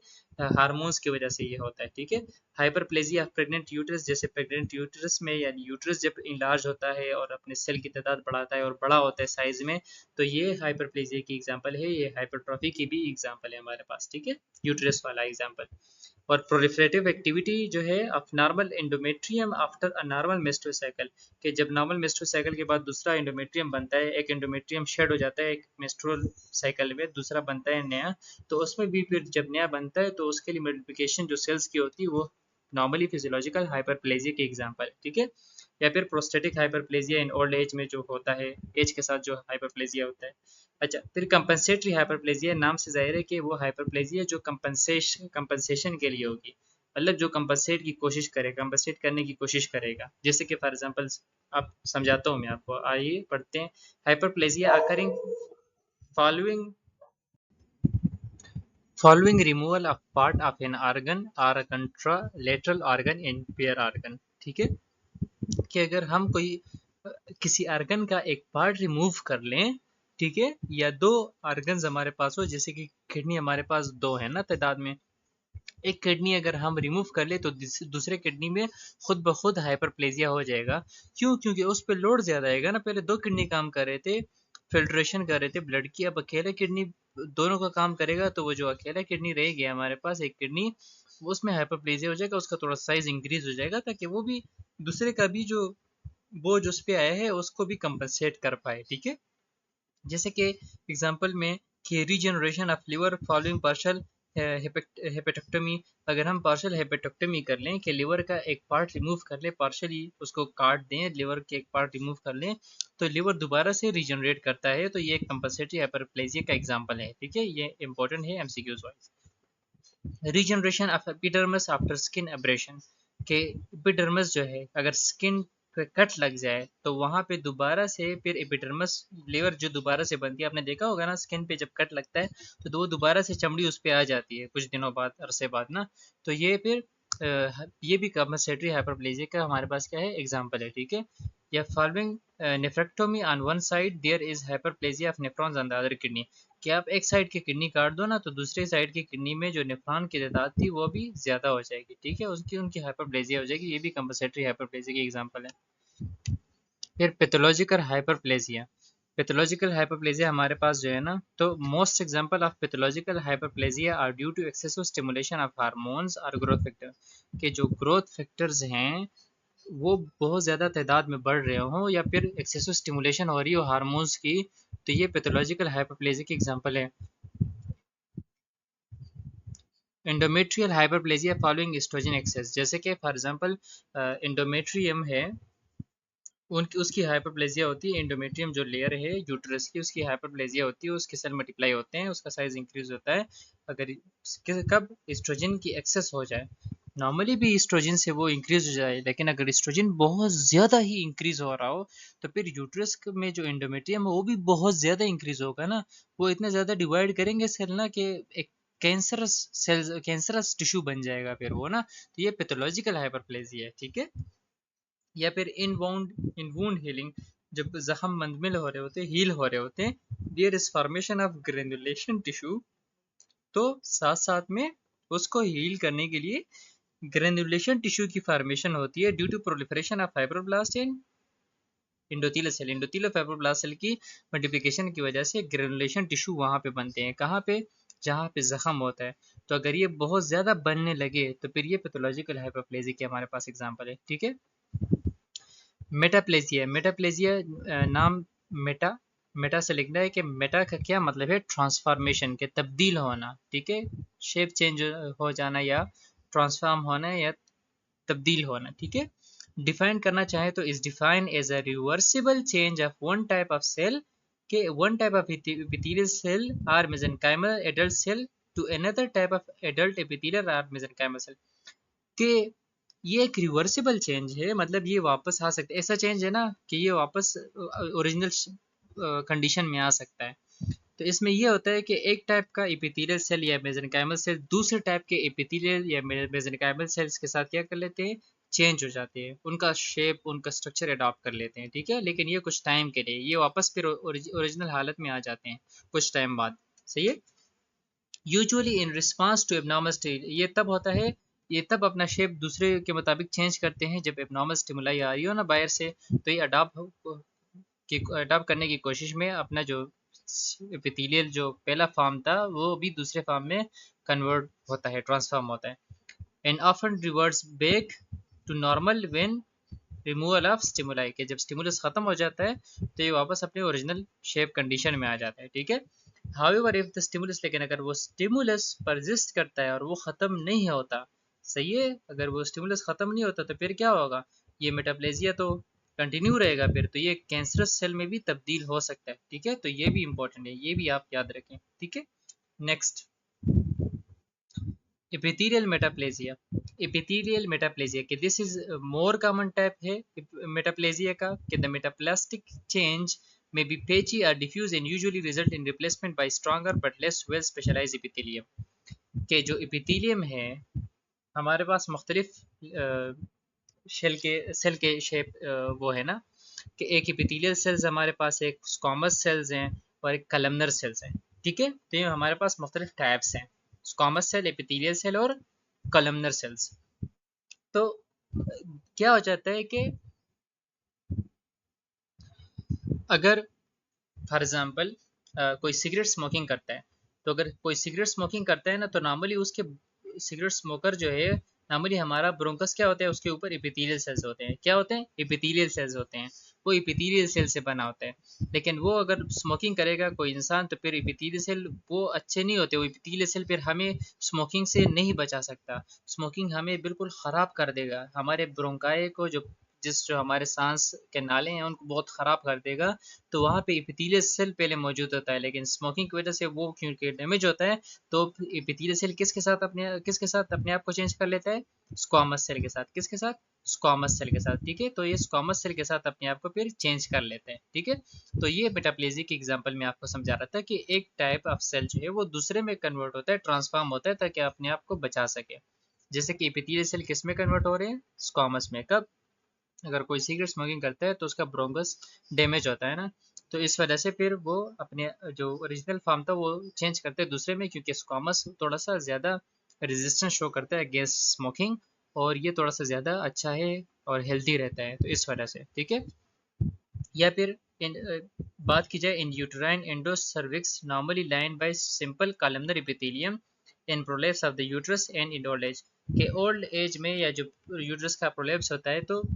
हार्मोन्स की वजह से ये होता है, ठीक है। हाइपरप्लेजिया प्रेग्नेंट यूटरस, जैसे प्रेग्नेंट यूटरस में यानी यूटरस जब इंलार्ज होता है और अपने सेल की तादाद बढ़ाता है और बड़ा होता है साइज में, तो ये हाइपरप्लेजिया की एग्जांपल है, ये हाइपरट्रॉफी की भी एग्जांपल है हमारे पास, ठीक है, यूटरस वाला एग्जांपल। और प्रोलिफरेटिव एक्टिविटी जो है of normal endometrium after a normal menstrual cycle, कि जब नॉर्मल मेस्ट्रुअल साइकिल के बाद दूसरा एंडोमेट्रियम बनता है, एक एंडोमेट्रियम शेड हो जाता है एक मेस्ट्रुअल साइकिल में, दूसरा बनता है नया, तो उसमें भी फिर जब नया बनता है तो उसके लिए मल्टीप्लिकेशन जो सेल्स की होती है वो नॉर्मली फिजियोलॉजिकल हाइपरप्लेजिया की एग्जांपल है, ठीक है। या फिर प्रोस्टेटिक हाइपरप्लेजिया इन ओल्ड एज में जो होता है, एज के साथ जो हाइपरप्लेजिया होता है। अच्छा, फिर कंपनसेटरी हाइपरप्लेजिया, नाम से जाहिर है कि वो हाइपरप्लेजिया जो कंपनसेशन के लिए होगी, मतलब जो कंपनसेट की कोशिश करेगा, कंपनसेट करने की कोशिश करेगा। जैसे कि फॉर एग्जांपल आप समझाता हूँ मैं आपको, आइए पढ़ते हैं। Hyperplasia occurring following removal of part of an organ और अ कंट्रालेटरल ऑर्गन इन पेयर ऑर्गन, ठीक है। कि अगर हम कोई किसी ऑर्गन का एक पार्ट रिमूव कर लें, ठीक है, या दो ऑर्गन्स हमारे पास हो, जैसे कि किडनी हमारे पास दो है ना तादाद में, एक किडनी अगर हम रिमूव कर ले तो दूसरे किडनी में खुद ब खुद हाइपरप्लेजिया हो जाएगा। क्यों, क्योंकि उस पर लोड ज्यादा आएगा ना, पहले दो किडनी काम कर रहे थे, फिल्ट्रेशन कर रहे थे ब्लड की, अब अकेले किडनी दोनों का काम करेगा, तो वो जो अकेला किडनी रह गया हमारे पास एक किडनी, उसमें हाइपरप्लेजिया हो जाएगा, उसका थोड़ा साइज इंक्रीज हो जाएगा, ताकि वो भी दूसरे का भी जो बोझ उस पे आया है उसको भी कंपनसेट कर पाए, ठीक है। जैसे कि एग्जांपल में कि regeneration of liver following partial hepatectomy, अगर हम पार्शियल हेपेटोक्टमी कर लें कि लिवर का एक पार्ट रिमूव कर लें, पार्शियली उसको काट दें, लिवर के एक पार्ट रिमूव कर लें, तो लिवर दोबारा से रीजनरेट करता है, तो ये एक कंपनसेटरी हाइपरप्लेजिया का एग्जांपल है, ठीक है, ये इंपॉर्टेंट है MCQs wise. Regeneration of epidermis after skin abrasion, के एपिडर्मिस जो है अगर स्किन पे कट लग जाए तो वहां पे दोबारा से फिर एपिडर्मिस लेयर जो दोबारा से बनती है, आपने देखा होगा ना स्किन पे जब कट लगता है तो वो दोबारा से चमड़ी उस पे आ जाती है कुछ दिनों बाद, अरसे बाद ना, तो ये फिर ये भी कंपनसेटरी हाइपरप्लेजिया का हमारे पास क्या है एग्जांपल है, ठीक है। या following nephrectomy on one side there is hyperplasia of nephrons on the other kidney, कि आप एक साइड की किडनी काट दो ना तो दूसरे साइड की किडनी में जो नेफ्रॉन की तादाद थी वो भी ज्यादा हो जाएगी, ठीक है, उसकी उनकी हाइपरप्लेजिया हो जाएगी, ये भी कंपनसेटरी हाइपरप्लेजिया की एग्जांपल है। फिर पैथोलॉजिकल हाइपरप्लेजिया, पैथोलॉजिकल हाइपरप्लेजिया हमारे पास जो है ना, तो most example of pathological hyperplasia are due to excessive stimulation of hormones और ग्रोथ फैक्टर, के जो ग्रोथ फैक्टर्स हैं वो बहुत ज़्यादा तादाद में बढ़ रहे हों या फिर एक्सेसिव स्टिमुलेशन हो रही हो हार्मोन्स की, तो ये पैथोलॉजिकल हाइपरप्लेजिया की एग्जांपल है। Endometrial hyperplasia following oestrogen excess, जैसे कि फॉर एग्जांपल एंडोमेट्रियम है, उनकी उसकी हाइपरप्लेजिया होती है। एंडोमेट्रियम जो लेयर है यूट्रस की, उसकी हाइपरप्लेजिया होती है, उसके सेल मल्टीप्लाई होते हैं, उसका साइज इंक्रीज होता है अगर कब एस्ट्रोजन की एक्सेस हो जाए। नॉर्मली भी एस्ट्रोजन से वो इंक्रीज हो जाए, लेकिन अगर एस्ट्रोजन बहुत ज़्यादा ही इंक्रीज हो रहा हो तो फिर यूट्रस में जो एंडोमेट्रियम है वो भी बहुत ज़्यादा इंक्रीज होगा ना, वो इतना ज़्यादा डिवाइड करेंगे सेल ना कि एक कैंसरस सेल्स, कैंसरस टिश्यू बन जाएगा फिर वो ना। तो ये पैथोलॉजिकल हाइपरप्लेजिया है, ठीक है। या फिर इन वूंड हीलिंग, जब जख्म मंदमिल हो रहे होते हैं, हील हो रहे होते हैं, there is formation of granulation tissue, तो साथ साथ में उसको हील करने के लिए ग्रेनुलेशन टिश्यू की फॉर्मेशन होती है due to proliferation of fibroblast in endothelial cell. Endothelial fibroblast cell की मल्टीप्लिकेशन की वजह से ग्रेनुलेशन टिश्यू वहां पे बनते हैं, कहाँ पे, जहाँ पे जख्म होता है। तो अगर ये बहुत ज्यादा बनने लगे तो फिर ये पैथोलॉजिकल हाइपरप्लेजिया के हमारे पास एग्जांपल है, ठीक है। मेटाप्लेजिया, नाम मेटा, मेटा से लिखना है कि मेटा का क्या मतलब है, ट्रांसफॉर्मेशन के तब्दील होना, ठीक है। शेप चेंज हो जाना या ट्रांसफॉर्म होना या तब्दील होना, ठीक है। डिफाइन करना चाहे तो is define as a reversible change of one type of cell के one type of epithelial cell और mesenchymal adult cell to another type of adult epithelial or mesenchymal cell, कि ये एक रिवर्सिबल चेंज है, मतलब ये वापस आ सकता है। ऐसा चेंज है ना कि ये वापस ओरिजिनल कंडीशन में आ सकता है। तो इसमें ये होता है कि एक टाइप का एपिथेलियल सेल या मेसेंकाइमल सेल दूसरे टाइप के एपिथेलियल या मेसेंकाइमल सेल्स के साथ क्या कर लेते हैं, चेंज हो जाते हैं, उनका शेप, उनका स्ट्रक्चर अडॉप्ट कर लेते हैं, ठीक है। लेकिन ये कुछ टाइम के लिए, ये वापस फिर ओरिजिनल हालत में आ जाते हैं कुछ टाइम बाद, सही है। Usually in response to abnormal stage, ये तब होता है, ये तब अपना शेप दूसरे के मुताबिक चेंज करते हैं जब एबनॉर्मल स्टिमुलाई आ रही हो ना बाहर से, तो ये अडाप्ट करने की कोशिश में अपना जो एपिथेलियल जो पहला फॉर्म था वो भी दूसरे फॉर्म में कन्वर्ट होता है, ट्रांसफॉर्म होता है। And often reverts back to normal when removal of stimuli, के जब स्टिमुलस खत्म हो जाता है तो ये वापस अपने ओरिजिनल शेप कंडीशन में आ जाता है, ठीक है। हाउएवर इफ द स्टिमुलस, लेकिन अगर वो स्टिमुलस परसिस्ट करता है और वो खत्म नहीं होता, सही है, अगर वो स्टिमुलस खत्म नहीं होता तो फिर क्या होगा, ये मेटाप्लेजिया तो कंटिन्यू रहेगा, फिर तो ये कैंसरस सेल में भी तब्दील हो सकता है, ठीक है। तो ये भी इंपॉर्टेंट है, ये भी आप याद रखें, ठीक है। Next, epithelial metaplasia, epithelial metaplasia कि this is more common type है metaplasia का, कि the metaplastic change may be patchy or diffuse and usually result in replacement by stronger but less well specialized epithelium, के जो epithelium है हमारे पास मुख्तलिफ cell के शेप वो है ना, कि एक epithelial सेल्स हमारे पास, एक स्क्वामस सेल्स हैं और एक कलमनर सेल्स हैं, ठीक है। तो ये हमारे पास मुख्तलिफ टाइप्स हैं, स्क्वामस सेल, एपिथेलियल सेल और कलमनर सेल्स। तो क्या हो जाता है कि अगर फॉर एग्जांपल कोई सिगरेट स्मोकिंग करता है, तो अगर कोई सिगरेट स्मोकिंग करता है ना, तो नॉर्मली उसके सिगरेट स्मोकर जो है, नॉर्मली हमारा ब्रोंकस क्या होता है, उसके ऊपर एपिथेलियल सेल्स होते हैं, क्या होते हैं, एपिथेलियल सेल्स होते हैं, वो एपिथेलियल सेल से बना होता है। लेकिन वो अगर स्मोकिंग करेगा कोई इंसान तो फिर एपिथेलियल सेल वो अच्छे नहीं होते, वो एपिथेलियल सेल फिर हमें स्मोकिंग से नहीं बचा सकता, स्मोकिंग हमें बिल्कुल ख़राब कर देगा, हमारे ब्रोंकाई को जो हमारे सांस के नाले हैं उनको बहुत ख़राब कर देगा। तो वहाँ पे एपिथेलियल सेल पहले मौजूद होता है, लेकिन स्मोकिंग की वजह से वो क्योंकि डैमेज होता है, तो एपिथेलियल सेल किसके साथ अपने आप को चेंज कर लेता है, स्क्वामस सेल के साथ, किसके साथ, स्क्वामस सेल के साथ, ठीक है। तो ये स्क्वामस सेल के साथ अपने आप को फिर चेंज कर लेते हैं, ठीक है। तो ये मेटाप्लेजिया के एग्जांपल में आपको समझा रहा था कि एक टाइप ऑफ सेल जो है वो दूसरे में कन्वर्ट होता है, ट्रांसफॉर्म होता है ताकि अपने आप को बचा सके। जैसे कि एपिथेलियल सेल किस में कन्वर्ट हो रहे हैं, स्क्वामस में, कब, अगर कोई सिगरेट स्मोकिंग करता है तो उसका ब्रोंकस डैमेज होता है ना, तो इस वजह से फिर वो अपने जो ओरिजिनल फॉर्म था वो चेंज करते हैं दूसरे में, क्योंकि स्क्वामस थोड़ा सा ज़्यादा रेजिस्टेंस शो करता है अगेंस्ट स्मोकिंग, और ये थोड़ा सा ज़्यादा अच्छा है और हेल्दी रहता है, तो इस वजह से, ठीक है। या फिर बात की जाए in uterine endocervix normally line by simple columnar epithelium in prolapse of the uterus and in old age, के ओल्ड एज में या जो यूट्रस का प्रोलेप्स होता है तो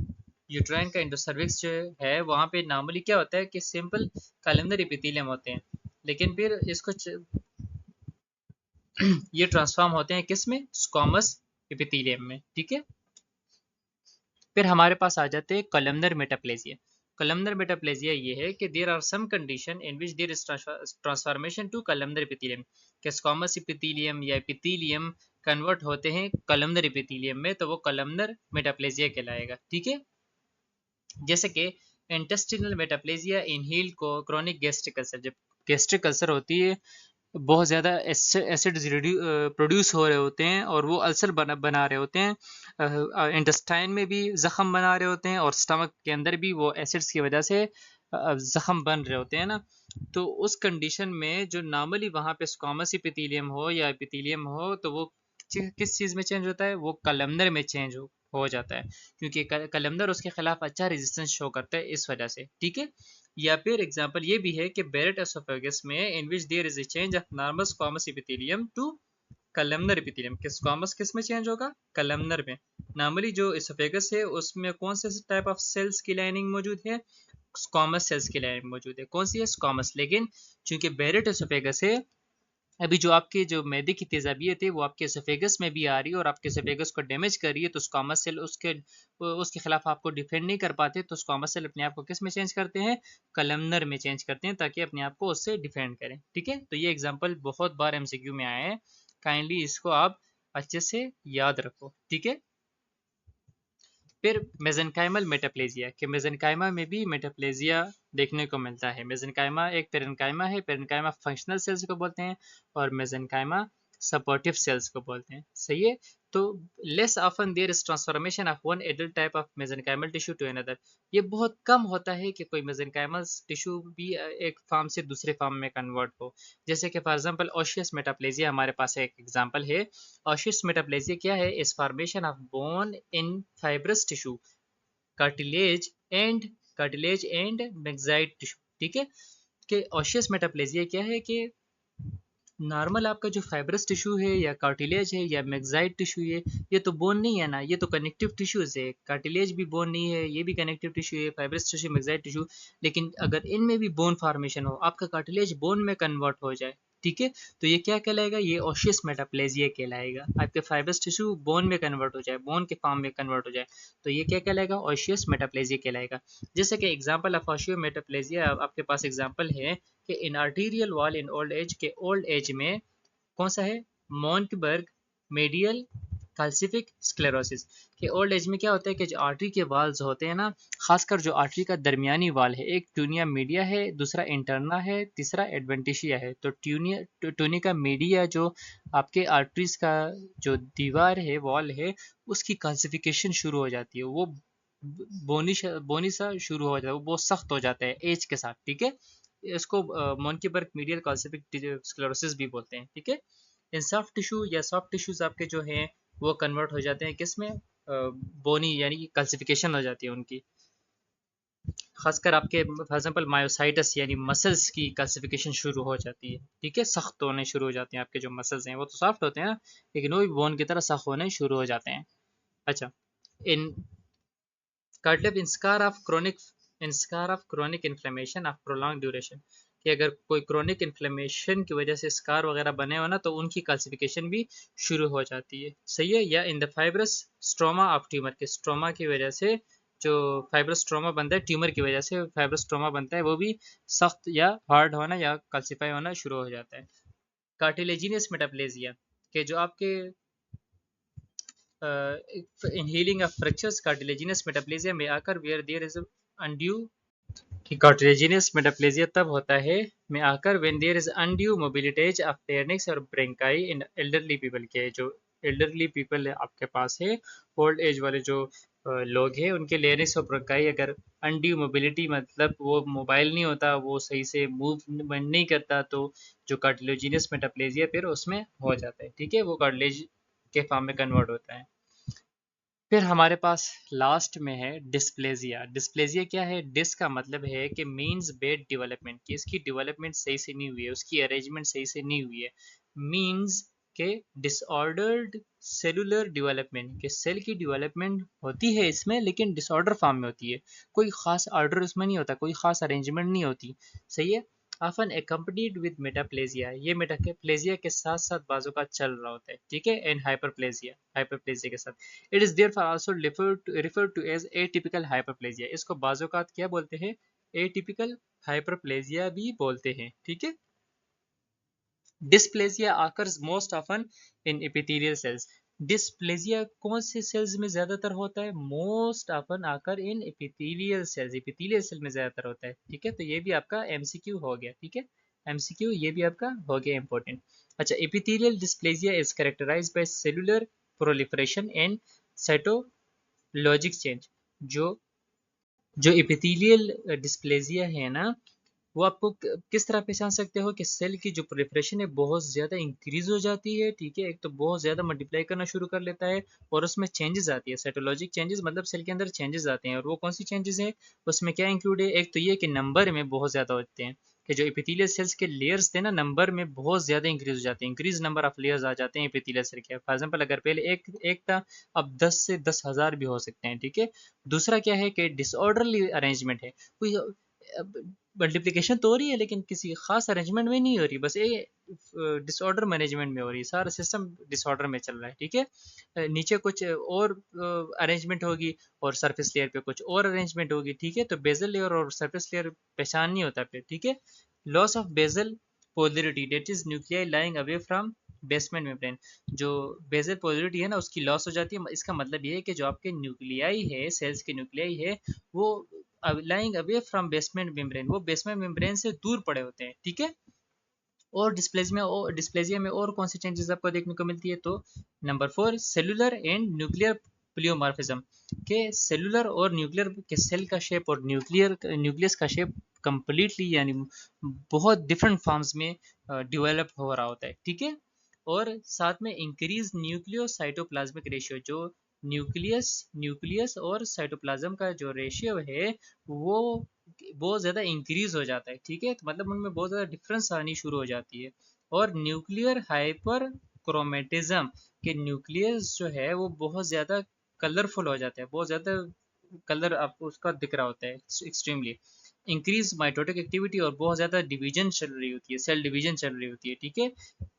यूट्राइन का एंडोसर्विक्स जो है वहाँ पे नॉर्मली क्या होता है कि सिंपल कॉलमनर एपिथेलियम होते हैं, लेकिन फिर इसको ये ट्रांसफॉर्म होते हैं किस में, स्क्वामस एपिथेलियम में, ठीक है। फिर हमारे पास आ जाते हैं कॉलमनर मेटाप्लेजिया। कॉलमनर मेटाप्लेजिया ये है कि there are some condition in which there is transformation to columnar epithelium, कि स्क्वामस एपिथेलियम या एपिथेलियम कन्वर्ट होते हैं कॉलमनर एपिथेलियम में, तो वो कॉलमनर मेटाप्लेजिया कहलाएगा, ठीक है। जैसे कि इंटेस्टिनल मेटाप्लेजिया इन हील को क्रोनिक गैस्ट्रिक अल्सर, जब गैस्ट्रिक अल्सर होती है, बहुत ज़्यादा एसिड्स प्रोड्यूस हो रहे होते हैं और वो अल्सर बना रहे होते हैं, इंटेस्टाइन में भी ज़ख़म बना रहे होते हैं और स्टमक के अंदर भी वो एसिड्स की वजह से ज़ख़म बन रहे होते हैं ना। तो उस कंडीशन में जो नॉर्मली वहाँ पे स्क्वामस एपिथेलियम हो या एपिथेलियम हो, तो वो किस चीज़ में चेंज होता है, वो कलमनर में चेंज हो जाता है, क्योंकि कलमनर उसके खिलाफ अच्छा रेजिस्टेंस शो करता है इस वजह से, ठीक है। या फिर एग्जांपल ये भी है कि बेरेट एसोफेगस में in which there is a change of normal squamous epithelium to columnar epithelium, कि स्क्वामस किस में चेंज होगा, कलमनर में। नॉर्मली जो एसोफेगस है उसमें कौन से टाइप ऑफ सेल्स की लाइनिंग मौजूद है, स्क्वामस सेल्स की लाइनिंग मौजूद है, कौन सी है, स्क्वामस। लेकिन चूंकि बेरेट एसोफेगस है, अभी जो आपके जो मैदे की तेजाबियत है वो आपके एसोफेगस में भी आ रही है और आपके एसोफेगस को डैमेज कर रही है, तो स्क्वामस सेल उसके खिलाफ आपको डिफेंड नहीं कर पाते, तो स्क्वामस सेल अपने आप को किस में चेंज करते हैं, कलमनर में चेंज करते हैं, ताकि अपने आप को उससे डिफेंड करें, ठीक है। तो ये एग्जाम्पल बहुत बार एमसीक्यू में आए हैं, काइंडली इसको आप अच्छे से याद रखो, ठीक है। फिर मेसेनकाइमल मेटाप्लेजिया, कि मेसेनकाइमा में भी मेटाप्लेजिया देखने को मिलता है। मेसेनकाइमा एक पेरेन्काइमा है, पेरेन्काइमा फंक्शनल सेल्स को बोलते हैं और मेसेनकाइमा सपोर्टिव सेल्स को बोलते हैं, सही है। तो less often there is transformation of one adult type of mesenchymal tissue to another, ये बहुत कम होता है कि कोई मेसेनकाइमल टिश्यू भी एक फॉर्म से दूसरे फॉर्म में कन्वर्ट हो। जैसे कि फॉर एग्जांपल ओशियस मेटाप्लेजिया हमारे पास एक एग्जांपल है। ओशियस मेटाप्लेजिया क्या है, is formation of bone in fibrous tissue, cartilage and myxoid tissue, ठीक है। कि ओशियस मेटाप्लेजिया क्या है कि नॉर्मल आपका जो फाइब्रस टिश्यू है या कार्टिलेज है या मैग्जाइट टिश्यू है, ये तो बोन नहीं है ना, ये तो कनेक्टिव टिश्यूज है। कार्टिलेज भी बोन नहीं है, ये भी कनेक्टिव टिश्यू है, फाइब्रस टिश्यू, मैग्जाइट टिश्यू। लेकिन अगर इनमें भी बोन फॉर्मेशन हो, आपका कार्टिलेज बोन में कन्वर्ट हो जाए, ठीक है, तो ये क्या कहलाएगा, ये ओशियस मेटाप्लेजिया कहलाएगा। आपके फाइब्रस टिश्यू बोन में कन्वर्ट हो जाए, बोन के फॉर्म में कन्वर्ट हो जाए, तो ये क्या कहलाएगा, ओशियस मेटाप्लेजिया कहलाएगा। जैसे कि एग्जाम्पल ऑफ ओशियो मेटाप्लेजिया आपके पास एग्जाम्पल है कि in arterial wall in old age, के ओल्ड एज में कौन सा है, मॉन्कबर्ग मेडियल कैल्सिफिक स्क्लेरोसिस, के ओल्ड एज में क्या होता है कि जो आर्टरी के वाल्स होते हैं ना, खासकर जो आर्टरी का दरमियानी वाल है, एक ट्यूनिया मीडिया है, दूसरा इंटरना है, तीसरा एडवेंटिशिया है। तो ट्यूनिका मीडिया जो आपके आर्टरीज का जो दीवार है, वॉल है, उसकी कैल्सिफिकेशन शुरू हो जाती है, वो बोनी सा शुरू हो जाता है, वो बहुत सख्त हो जाता है एज के साथ, ठीक है। इसको मोनकीबर्ग मीडियल कैल्सिफिक स्क्लेरोसिस भी बोलते हैं, ठीक है। इन सॉफ्ट टिश्यू या सॉफ्ट टिश्यूज आपके जो हैं वो कन्वर्ट हो जाते हैं किस में, बोनी, यानी कि कैल्सिफिकेशन हो जाती है उनकी। खासकर आपके फॉर एग्जांपल मायोसाइटस यानी मसल्स की कैल्सिफिकेशन शुरू हो जाती है, ठीक है, सख्त होने शुरू हो जाते हैं आपके जो मसल्स हैं, वो तो सॉफ्ट होते हैं ना, लेकिन वो भी बोन की तरह सख्त होने शुरू हो जाते हैं। अच्छा, in cartilage in scar of chronic inflammation of prolong duration, कि अगर कोई क्रोनिक इन्फ्लेमेशन की वजह से स्कार वगैरह बने हो ना, तो उनकी क्लासिफिकेशन भी शुरू हो जाती है, सही है। या in the fibrous stroma of tumour, के स्ट्रोमा की वजह से जो फाइब्रस स्ट्रोमा बनता है, ट्यूमर की वजह से फाइब्रस स्ट्रोमा बनता है, वो भी सख्त या हार्ड होना या कैल्सिफाई होना शुरू हो जाता है। कार्टिलेजिनियस मेटाप्लेजिया, के जो आपके in healing of fractures, cartilaginous metaplasia may occur where there is undue, कि कार्टिलेजिनस मेटाप्लेजिया तब होता है में आकर when there is undue mobility of pharynx और ब्रेंकाई इन एल्डरली पीपल, के जो एल्डरली पीपल आपके पास है, ओल्ड एज वाले जो लोग हैं, उनके लेरिक्स और ब्रेंकाई अगर अनड्यू मोबिलिटी, मतलब वो मोबाइल नहीं होता, वो सही से मूवमेंट नहीं करता, तो जो कार्टिलेजिनस मेटाप्लेजिया फिर उसमें हो जाता है, ठीक है, वो कार्टिलेज के फॉर्म में कन्वर्ट होता है। फिर हमारे पास लास्ट में है डिस्प्लेजिया। डिस्प्लेजिया क्या है, डिस का मतलब है कि मीन्स बेड डेवलपमेंट, कि इसकी डेवलपमेंट सही से नहीं हुई है, उसकी अरेंजमेंट सही से नहीं हुई है। मीन्स के डिसऑर्डर्ड सेलुलर डेवलपमेंट, के सेल की डेवलपमेंट होती है इसमें, लेकिन डिसऑर्डर फॉर्म में होती है, कोई खास ऑर्डर उसमें नहीं होता, कोई खास अरेंजमेंट नहीं होती, सही है। often accompanied with metaplasia, ये मेटाप्लेजिया के साथ साथ बाजू का चल रहा होता है, ठीक है, एंड हाइपरप्लेजिया के साथ। It is therefore also referred to as atypical hyperplasia, इसको बाजू का क्या बोलते हैं, एटिपिकल हाइपरप्लेजिया भी बोलते हैं, ठीक है। Dysplasia occurs most often in epithelial cells, dysplasia कौन से सेल्स में ज्यादातर होता है, मोस्ट ऑफन आकर इन एपिथेलियल सेल में ज्यादातर होता है, ठीक है। तो ये भी आपका एमसीक्यू हो गया, ठीक है, एमसीक्यू ये भी आपका हो गया इंपॉर्टेंट। अच्छा, epithelial dysplasia is characterised by cellular proliferation and cytologic change, जो जो एपिथेलियल डिस्प्लेजिया है ना, वो आपको किस तरह पहचान सकते हो कि सेल की जो प्रोलिफरेशन है बहुत ज़्यादा इंक्रीज हो जाती है, ठीक है, एक तो बहुत ज़्यादा मल्टीप्लाई करना शुरू कर लेता है और उसमें चेंजेस आती है, साइटोलॉजिक चेंजेस मतलब सेल के अंदर चेंजेस आते हैं, और वो कौन सी चेंजेस हैं, उसमें क्या इंक्लूड है, एक तो ये कि नंबर में बहुत ज़्यादा होते हैं, कि जो एपिथेलियल सेल्स के लेयर्स थे ना, नंबर में बहुत ज़्यादा इंक्रीज हो जाते हैं, इंक्रीज नंबर ऑफ लेयर्स आ जाते हैं एपिथेलियल सेल के। फॉर एग्जांपल अगर पहले एक एक था, अब 10 से 10,000 भी हो सकते हैं, ठीक है। दूसरा क्या है कि डिसऑर्डरली अरेंजमेंट है, कोई मल्टीप्लिकेशन तो हो रही है लेकिन किसी खास अरेंजमेंट में नहीं हो रही, बस ये डिसऑर्डर मैनेजमेंट में हो रही है, सारा सिस्टम डिसऑर्डर में चल रहा है, ठीक है। नीचे कुछ और अरेंजमेंट होगी और सरफेस लेयर पे कुछ और अरेंजमेंट होगी, ठीक है। तो बेजल लेयर और सरफेस लेयर पहचान नहीं होता फिर, ठीक है। Loss of basal polarity, that is nuclei lying away from basement membrane, जो बेजल पोलरिटी है ना उसकी लॉस हो जाती है, इसका मतलब ये है कि जो आपके न्यूक्लियाई है, सेल्स के न्यूक्लियाई है, वो lying away from basement membrane, वो बेसमेंट मेम्ब्रेन से दूर पड़े होते हैं, ठीक है। और डिस्प्लेजिया में और कौन सी चेंजेस आपको देखने को मिलती है, तो नंबर 4 सेलुलर एंड न्यूक्लियर प्लियोमॉर्फिज्म, के सेलुलर और न्यूक्लियर के सेल का शेप और न्यूक्लियस का शेप कंप्लीटली यानी बहुत डिफरेंट फॉर्म्स में डेवलप हो रहा होता है, ठीक है। और साथ में इंक्रीज न्यूक्लियो साइटोप्लाज्मिक रेशियो, जो न्यूक्लियस न्यूक्लियस और साइटोप्लाज्म का जो रेशियो है वो बहुत ज़्यादा इंक्रीज हो जाता है, ठीक है। तो मतलब उनमें बहुत ज़्यादा डिफरेंस आनी शुरू हो जाती है। और न्यूक्लियर हाइपर क्रोमेटिज्म, के न्यूक्लियस जो है वो बहुत ज़्यादा कलरफुल हो जाता है, बहुत ज़्यादा कलर आपको उसका दिख रहा होता है एक्सट्रीमली। इंक्रीज माइटोटिक एक्टिविटी, और बहुत ज़्यादा डिवीजन चल रही होती है, सेल डिवीजन चल रही होती है, ठीक है।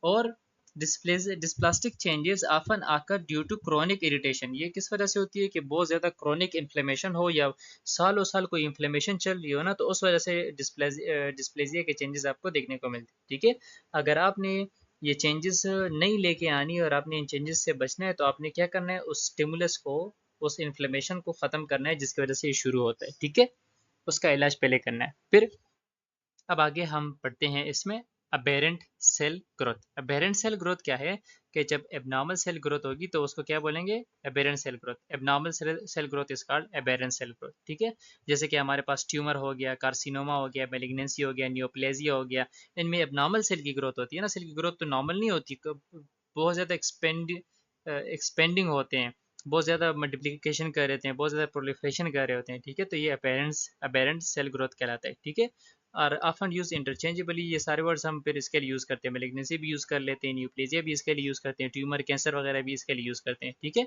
और डिस्प्लास्टिक चेंजेस ऑफन आकर ड्यू टू क्रोनिक इरिटेशन, ये किस वजह से होती है कि बहुत ज़्यादा क्रोनिक इन्फ्लेमेशन हो या सालों साल कोई इन्फ्लेमेशन चल रही हो ना, तो उस वजह से डिस्प्लेजिया के चेंजेस आपको देखने को मिलते हैं, ठीक है। अगर आपने ये चेंजेस नहीं लेके आनी और आपने इन चेंजेस से बचना है, तो आपने क्या करना है, उस स्टिमुलस को, उस इन्फ्लेमेशन को ख़त्म करना है जिसकी वजह से ये शुरू होता है, ठीक है। उसका इलाज पहले करना है। फिर अब आगे हम पढ़ते हैं इसमें अबेरेंट सेल ग्रोथ। अबेरेंट सेल ग्रोथ क्या है, कि जब एबनॉर्मल सेल ग्रोथ होगी तो उसको क्या बोलेंगे, aberrant cell growth. Abnormal cell growth is called aberrant cell growth, ठीक है। जैसे कि हमारे पास ट्यूमर हो गया, कार्सिनोमा हो गया, मेलिग्नेंसी हो गया, नियोप्लेजिया हो गया, इनमें एबनॉर्मल सेल की ग्रोथ होती है ना, सेल की ग्रोथ तो नॉर्मल नहीं होती, बहुत ज़्यादा एक्सपेंडिंग होते हैं, बहुत ज़्यादा मल्टीप्लिकेशन कर रहे हैं, बहुत ज़्यादा प्रोलिफरेशन कर रहे होते हैं, ठीक है। तो ये अपेरेंट सेल ग्रोथ कहलाता है, ठीक है। और ऑफन यूज इंटरचेंजेबली, ये सारे वर्ड्स हम फिर इसके लिए यूज़ करते हैं, मेलिग्नेंसी भी यूज़ कर लेते हैं, न्यूप्लेजिया भी इसके लिए यूज़ करते हैं, ट्यूमर कैंसर वगैरह भी इसके लिए यूज़ करते हैं, ठीक है।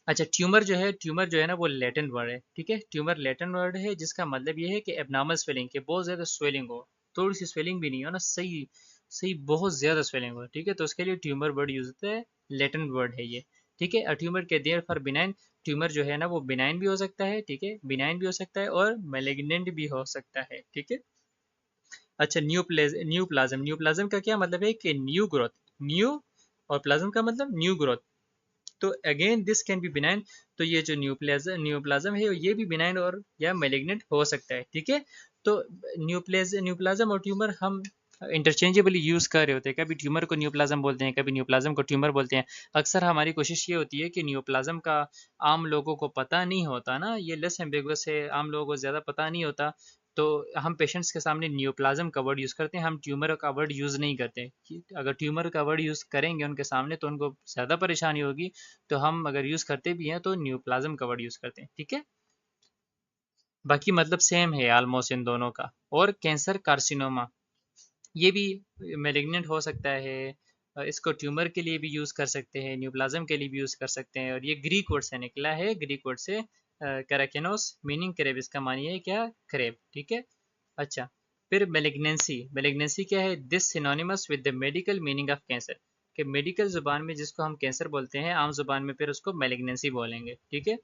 अच्छा, ट्यूमर जो है ना वो लैटिन वर्ड है, ठीक है। ट्यूमर लैटिन वर्ड है जिसका मतलब ये है कि एबनॉर्मल स्वेलिंग, के बहुत ज़्यादा स्वेलिंग हो, थोड़ी सी स्वेलिंग भी नहीं हो ना, सही सही बहुत ज़्यादा स्वेलिंग हो, ठीक है। तो उसके लिए ट्यूमर वर्ड यूज होता है, लैटिन वर्ड है ये, ठीक है। ट्यूमर के देयर फॉर बिनाइन, ट्यूमर जो है ना वो बिनाइन भी हो सकता है, ठीक है, बिनाइन भी हो सकता है और मेलिग्नेंट भी हो सकता है, ठीक है। अच्छा, न्यू प्लाज्म का क्या मतलब है कि न्यू ग्रोथ, न्यू, और प्लाज्म का मतलब न्यू ग्रोथ। तो again this can be benign, तो ये जो न्यूप्लाज्म है ये भी बिनाइन और या मेलिग्नेंट हो सकता है, ठीक है। तो न्यूप्लाज्म और ट्यूमर हम इंटरचेंजेबली यूज़ कर रहे होते हैं, कभी ट्यूमर को न्यूप्लाज्म बोलते हैं, कभी न्यूप्लाज्म को ट्यूमर बोलते हैं। अक्सर हमारी कोशिश ये होती है कि न्यूप्लाज्म का आम लोगों को पता नहीं होता ना, ये लेस एम्बिगुअस है, आम लोगों को ज़्यादा पता नहीं होता, तो हम पेशेंट्स के सामने न्यूप्लाज्म का वर्ड यूज़ करते हैं, हम ट्यूमर का वर्ड यूज़ नहीं करते। अगर ट्यूमर का वर्ड यूज़ करेंगे उनके सामने तो उनको ज़्यादा परेशानी होगी, तो हम अगर यूज़ करते भी हैं तो न्यूप्लाज्म का वर्ड यूज़ करते हैं, ठीक है। बाकी मतलब सेम है ऑलमोस्ट इन दोनों का। और कैंसर कार्सिनोमा, ये भी मेलिग्नेंट हो सकता है, इसको ट्यूमर के लिए भी यूज़ कर सकते हैं, न्यूप्लाज्म के लिए भी यूज़ कर सकते हैं। और ये ग्रीक वर्ड से निकला है, ग्रीक वर्ड से कैराकेनोस मीनिंग करेब, इसका मानिए क्या, करेब, ठीक है। अच्छा, फिर मेलिग्नेंसी क्या है? This synonymous with the medical meaning of cancer, कि मेडिकल जुबान में जिसको हम कैंसर बोलते हैं, आम जुबान में फिर उसको मेलिग्नेंसी बोलेंगे, ठीक है।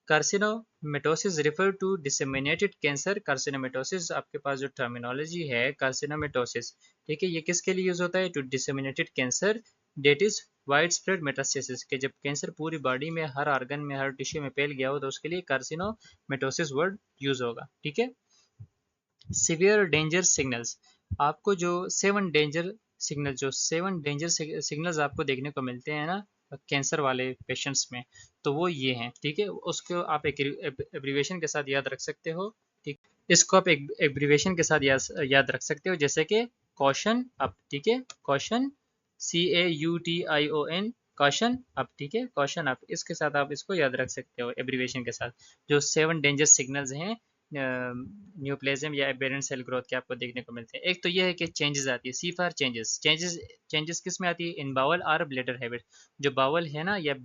Carcinomatosis refer to disseminated cancer. Carcinomatosis आपके पास जो टर्मिनोलॉजी है कार्सिनोमेटोसिस, ठीक है, ये किसके लिए यूज होता है? To disseminated cancer that is wide spread metastasis, के जब कैंसर पूरी बॉडी में हर ऑर्गन में हर टिश्यू में फैल गया हो तो उसके लिए कार्सिनोमेटोसिस वर्ड यूज होगा, ठीक है। सिवियर डेंजर सिग्नल्स, आपको जो सेवन डेंजर सिग्नल्स आपको देखने को मिलते हैं ना कैंसर वाले पेशेंट्स में, तो वो ये हैं, ठीक है। उसको आप एक एब्रीवेशन के साथ याद रख सकते हो, ठीक। इसको आप एक एब्रीवेशन के साथ याद रख सकते हो, जैसे कि कॉशन अप, ठीक है, कॉशन, CAUTION, कॉशन अप, ठीक है, कॉशन अप, इसके साथ आप इसको याद रख सकते हो एब्रीवेशन के साथ। जो 7 डेंजर सिग्नल्स हैं न्यूप्लेजियम या एबेरेंट सेल ग्रोथ के आपको देखने को मिलते हैं। एक तो यह है कि चेंजेस आती है, सी फॉर चेंजेस, चेंजेस किस में आती है? इन बावल और ब्लैडर हैबिट, जो बावल है ना या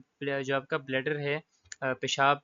जो आपका ब्लैडर है, पेशाब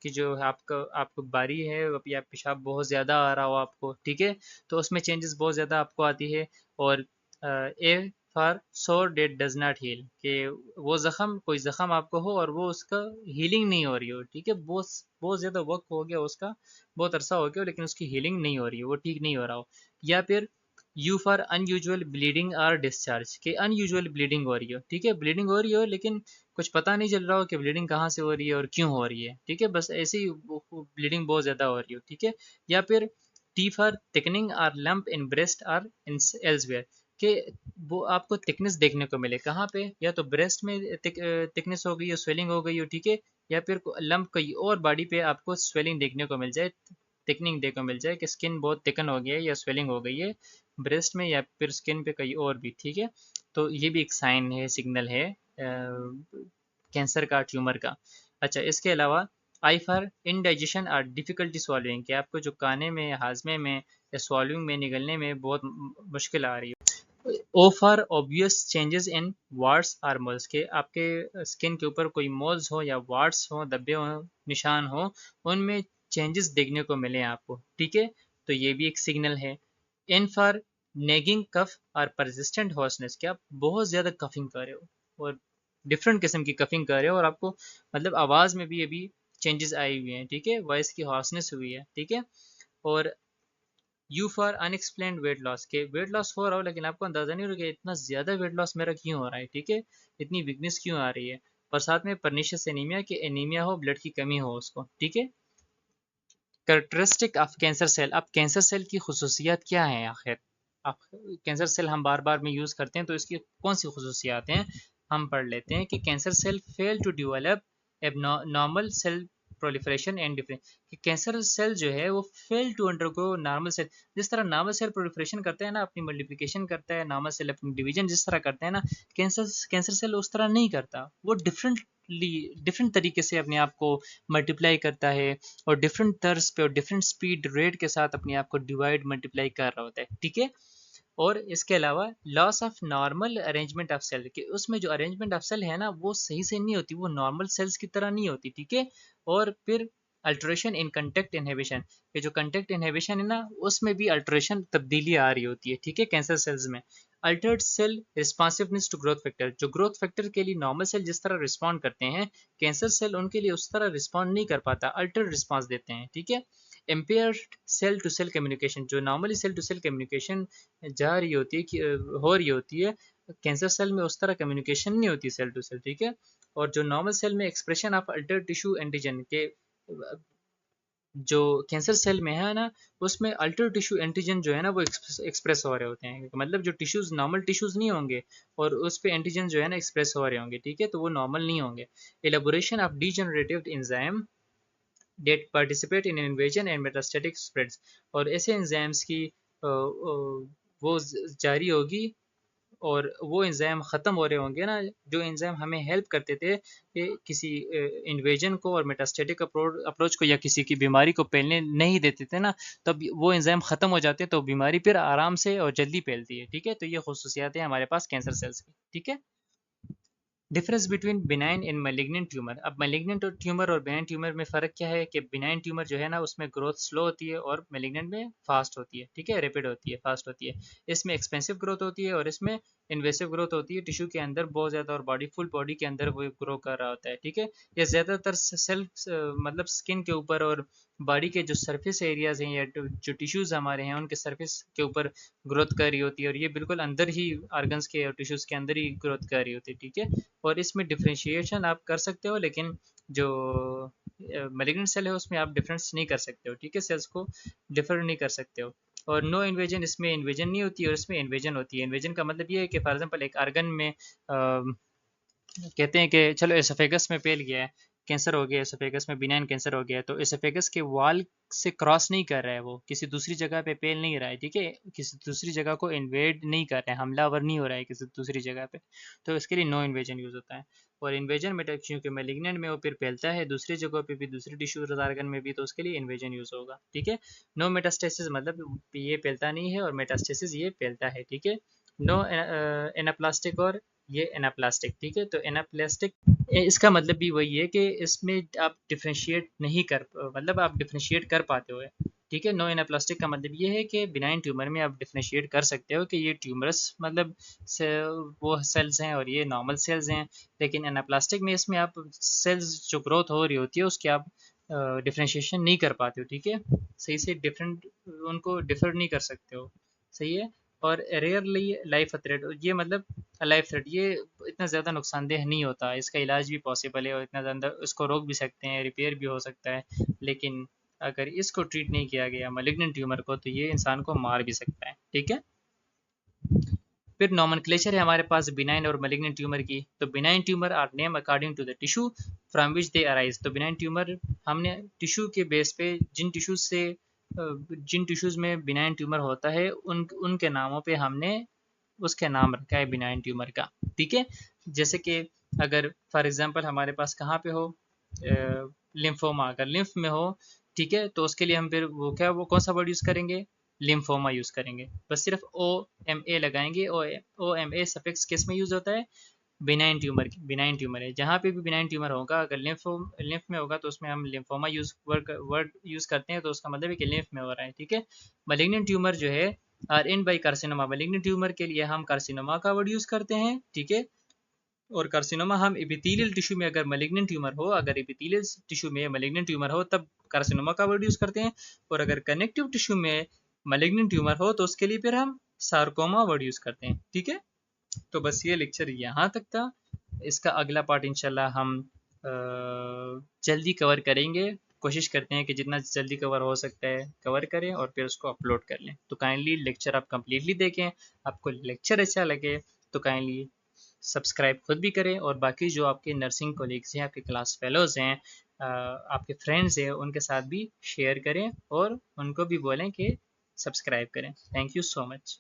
की जो है आपका आपको बारी है या पेशाब बहुत ज़्यादा आ रहा हो आपको, ठीक है, तो उसमें चेंजेस बहुत ज़्यादा आपको आती है। और ए फॉर सोर डेट डज नॉट हील, कि वो ज़ख़म, कोई ज़ख़म आपको हो और वो उसका हीलिंग नहीं हो रही हो, ठीक है, बहुत बहुत ज़्यादा वक्त हो गया उसका, बहुत अरसा हो गया लेकिन उसकी हीलिंग नहीं हो रही है, वो ठीक नहीं हो रहा हो। या फिर यू फॉर अनयूजुअल ब्लीडिंग और डिस्चार्ज, कि अनयूजुअल ब्लीडिंग हो रही हो, ठीक है, ब्लीडिंग हो रही हो लेकिन कुछ पता नहीं चल रहा हो कि ब्लीडिंग कहाँ से हो रही है और क्यों हो रही है, ठीक है, बस ऐसे ही ब्लीडिंग बहुत ज़्यादा हो रही हो, ठीक है। या फिर टी फॉर थिकनिंग और लंप इन ब्रेस्ट और इन एल्सवेयर, कि वो आपको थिकनेस देखने को मिले कहाँ पे, या तो ब्रेस्ट में थिकनेस हो गई हो, स्वेलिंग हो गई हो, ठीक है, या फिर लंप कहीं और बॉडी पे आपको स्वेलिंग देखने को मिल जाए, थिकनिंग देखने को मिल जाए कि स्किन बहुत थिकन हो गया है या स्वेलिंग हो गई है ब्रेस्ट में या फिर स्किन पे कहीं और भी, ठीक है। तो ये भी एक साइन है, सिग्नल है कैंसर का, ट्यूमर का। अच्छा, इसके अलावा आई फॉर इनडाइजेशन और डिफिकल्टी सॉल्विंग, कि आपको जो खाने में, हाजमे में या सॉल्विंग में, निगलने में बहुत मुश्किल आ रही है। O for obvious changes in warts और मोल्स, के आपके स्किन के ऊपर कोई मोल्स हो या वार्ड्स हो, धब्बे हो, निशान हो, उनमें चेंजेस देखने को मिले आपको, ठीक है, तो ये भी एक सिग्नल है। एन फॉर नेगिंग कफ और परसिस्टेंट हॉर्सनेस, कि आप बहुत ज़्यादा कफिंग कर रहे हो और डिफरेंट किस्म की कफिंग कर रहे हो और आपको मतलब आवाज़ में भी अभी चेंजेस आई हुई हैं, ठीक है, वॉइस की हॉर्सनेस हुई है, ठीक है। और you for unexplained weight loss, के वेट लॉस हो रहा हो लेकिन आपको अंदाजा नहीं हो रहा कि इतना ज़्यादा वेट लॉस मेरा क्यों हो रहा है, ठीक है, इतनी वीकनेस क्यों आ रही है। और साथ में परनीशियस एनीमिया, कि एनीमिया हो, ब्लड की कमी हो उसको, ठीक है। कैरेक्टरिस्टिक ऑफ कैंसर सेल, अब कैंसर सेल की खसूसियात क्या हैं आखिर? अब कैंसर सेल हम बार बार में यूज़ करते हैं तो इसकी कौन सी खसूसियात हैं, हम पढ़ लेते हैं। कि cancer cell fail to develop abnormal cell proliferation and difference, कि कैंसर सेल जो है वो fail to undergo normal cell, जिस तरह नॉर्मल सेल प्रोलिफरेशन करता है ना, अपनी मल्टीप्लिकेशन करता है, नॉर्मल सेल अपनी डिवीजन जिस तरह करते हैं ना, कैंसर सेल उस तरह नहीं करता, वो डिफरेंट तरीके से अपने आप को मल्टीप्लाई करता है और डिफरेंट तर्ज पे और डिफरेंट स्पीड रेट के साथ अपने आप को डिवाइड मल्टीप्लाई कर रहा होता है, ठीक है। और इसके अलावा loss of normal arrangement of cell, कि उसमें जो अरेंजमेंट ऑफ सेल है ना वो सही से नहीं होती, वो नॉर्मल सेल्स की तरह नहीं होती, ठीक है। और फिर अल्ट्रेशन इन कंटेक्ट इनहिबिशन, कि जो कंटेक्ट इनहिबिशन है ना उसमें भी अल्ट्रेशन, तब्दीली आ रही होती है, ठीक है, कैंसर सेल्स में। Altered cell responsiveness to growth factor, जो ग्रोथ फैक्टर के लिए नॉर्मल सेल जिस तरह रिस्पॉन्ड करते हैं, कैंसर सेल उनके लिए उस तरह रिस्पॉन्ड नहीं कर पाता, अल्टर्ड रिस्पॉन्स देते हैं, ठीक है। Impaired cell to cell communication, जो normally cell to cell communication जा रही होती है कि हो रही होती है, कैंसर सेल में उस तरह कम्युनिकेशन नहीं होती सेल टू सेल, ठीक है। और जो नॉर्मल सेल में expression of alter tissue antigen, के जो कैंसर सेल में है ना उसमें अल्टर टिश्यू एंटीजन जो है ना वो एक्सप्रेस हो रहे होते हैं, मतलब जो टिश्यूज नॉर्मल टिश्यूज नहीं होंगे और उस पे एंटीजन जो है ना एक्सप्रेस हो रहे होंगे, ठीक है, तो वो नॉर्मल नहीं होंगे। Elaboration of degenerative enzyme that participate in invasion and metastatic spreads, और ऐसे एंजाइम्स की वो जारी होगी और वो एंजाइम ख़त्म हो रहे होंगे ना, जो एंजाइम हमें हेल्प करते थे कि किसी इन्वेजन को और मेटास्टेटिक अप्रोच को या किसी की बीमारी को फैलने नहीं देते थे ना, तब वो एंजाइम ख़त्म हो जाते हैं तो बीमारी फिर आराम से और जल्दी फैलती है, ठीक है। तो ये खसूसियात हैं हमारे पास कैंसर सेल्स की, ठीक है। Difference between benign and malignant tumour. अब मैलिग्नेंट और ट्यूमर और बिनाइन ट्यूमर में फ़र्क क्या है कि बिनाइन ट्यूमर जो है ना उसमें ग्रोथ स्लो होती है और मैलिग्नेंट में फास्ट होती है, ठीक है, रैपिड होती है, फास्ट होती है। इसमें एक्सपेंसिव ग्रोथ होती है और इसमें इन्वेसिव ग्रोथ होती है, टिश्यू के अंदर बहुत ज़्यादा और बॉडी फुल बॉडी के अंदर वो ग्रो कर रहा होता है, ठीक है। ये ज़्यादातर सेल मतलब स्किन के ऊपर और बॉडी के जो सरफेस एरियाज हैं या जो टिश्यूज़ हमारे हैं उनके सरफेस के ऊपर ग्रोथ कर रही होती है और ये बिल्कुल अंदर ही आर्गन्स के और टिश्यूज़ के अंदर ही ग्रोथ कर रही होती है, ठीक है। और इसमें डिफ्रेंशिएशन आप कर सकते हो, लेकिन जो मैलिग्नेंट सेल है उसमें आप डिफरेंस नहीं कर सकते हो, ठीक है, सेल्स को डिफर नहीं कर सकते हो। और नो इन्वेजन, इसमें इन्वेजन नहीं होती है और इसमें इन्वेजन होती है। इन्वेजन का मतलब ये है कि फॉर एग्जांपल एक आर्गन में कहते हैं कि चलो एसोफेगस में फैल गया है, कैंसर हो गया एसोफेगस में, बिनाइन कैंसर हो गया है, तो एसोफेगस के वॉल से क्रॉस नहीं कर रहा है, वो किसी दूसरी जगह पे फैल नहीं रहा है, ठीक है, किसी दूसरी जगह को इन्वेड नहीं कर रहा है, हमलावर नहीं हो रहा है किसी दूसरी जगह पे, तो इसके लिए नो इन्वेजन यूज होता है। और इन्वेजन में क्योंकि मैलिग्नेंट में वो फिर फैलता है दूसरी जगह पे भी, दूसरी टिश्यू आर्गन में भी, तो उसके लिए इन्वेजन यूज होगा, ठीक है। नो मेटास्टेसिस मतलब ये फैलता नहीं है और मेटास्टेसिस ये फैलता है, ठीक है। नो एनाप्लास्टिक और ये एनाप्लास्टिक, ठीक है। तो एनाप्लास्टिक इसका मतलब भी वही है कि इसमें आप डिफ्रेंशिएट नहीं कर, मतलब आप डिफ्रेंशिएट कर पाते हो, ठीक है। नो एनाप्लास्टिक का मतलब ये है कि बिनाइन ट्यूमर में आप डिफ्रेंशिएट कर सकते हो कि ये ट्यूमरस मतलब से वो सेल्स हैं और ये नॉर्मल सेल्स हैं, लेकिन एनाप्लास्टिक में इसमें आप सेल्स जो ग्रोथ हो रही होती है उसकी आप डिफ्रेंशिएशन नहीं कर पाते हो, ठीक है, सही से डिफरेंट उनको डिफर नहीं कर सकते हो, सही है। और रेयरली लाइफ थ्रेट, ये मतलब लाइफ थ्रेट ये इतना ज़्यादा नुकसानदेह नहीं होता, इसका इलाज भी पॉसिबल है और इतना ज़्यादा इसको रोक भी सकते हैं, रिपेयर भी हो सकता है, लेकिन अगर इसको ट्रीट नहीं किया गया मैलिग्नेंट ट्यूमर को तो ये इंसान को मार भी सकता है, ठीक है। फिर नॉमेनक्लेचर है हमारे पास बिनाइन और मैलिग्नेंट ट्यूमर की। तो benign tumour are name according to the tissue from which they arise. तो बिनाइन ट्यूमर हमने टिश्यू के बेस पे जिन टिश्यूज में बिनाइन ट्यूमर होता है उनके नामों पे हमने उसके नाम रखा है बिनाइन ट्यूमर का, ठीक है। जैसे कि अगर फॉर एग्जांपल हमारे पास कहाँ पे हो लिम्फोमा, अगर लिम्फ में हो, ठीक है, तो उसके लिए हम फिर वो कौन सा वर्ड यूज़ करेंगे, लिम्फोमा यूज़ करेंगे, बस सिर्फ OMA लगाएंगे। OMA सफिक्स किस में यूज़ होता है, बिनाइन ट्यूमर की, बिनाइन ट्यूमर है जहाँ पे भी बिनाइन ट्यूमर होगा, अगर लिम्फ में होगा तो उसमें हम लिम्फोमा वर्ड यूज़ करते हैं, तो उसका मतलब है कि लिम्फ में हो रहा है, ठीक है। मलिग्नेंट ट्यूमर जो है are in by carcinoma, malignant tumour के लिए हम कार्सिनोमा का वर्ड यूज़ करते हैं, ठीक है। और कार्सिनोमा हम एपिथेलियल टिश्यू में अगर मैलिग्नेंट ट्यूमर हो, अगर एपिथेलियल टिश्यू में मैलिग्नेंट ट्यूमर हो तब कार्सिनोमा का वर्ड यूज़ करते हैं, और अगर कनेक्टिव टिश्यू में मैलिग्नेंट ट्यूमर हो तो उसके लिए फिर हम सार्कोमा वर्ड यूज़ करते हैं, ठीक है। तो बस ये लेक्चर यहाँ तक था। इसका अगला पार्ट इंशाल्लाह हम जल्दी कवर करेंगे, कोशिश करते हैं कि जितना जल्दी कवर हो सकता है कवर करें और फिर उसको अपलोड कर लें। तो काइंडली लेक्चर आप कंप्लीटली देखें, आपको लेक्चर अच्छा लगे तो काइंडली सब्सक्राइब खुद भी करें, और बाकी जो आपके नर्सिंग कोलीग्स हैं, आपके क्लास फेलोज़ हैं, आपके फ्रेंड्स हैं, उनके साथ भी शेयर करें और उनको भी बोलें कि सब्सक्राइब करें। Thank you so much.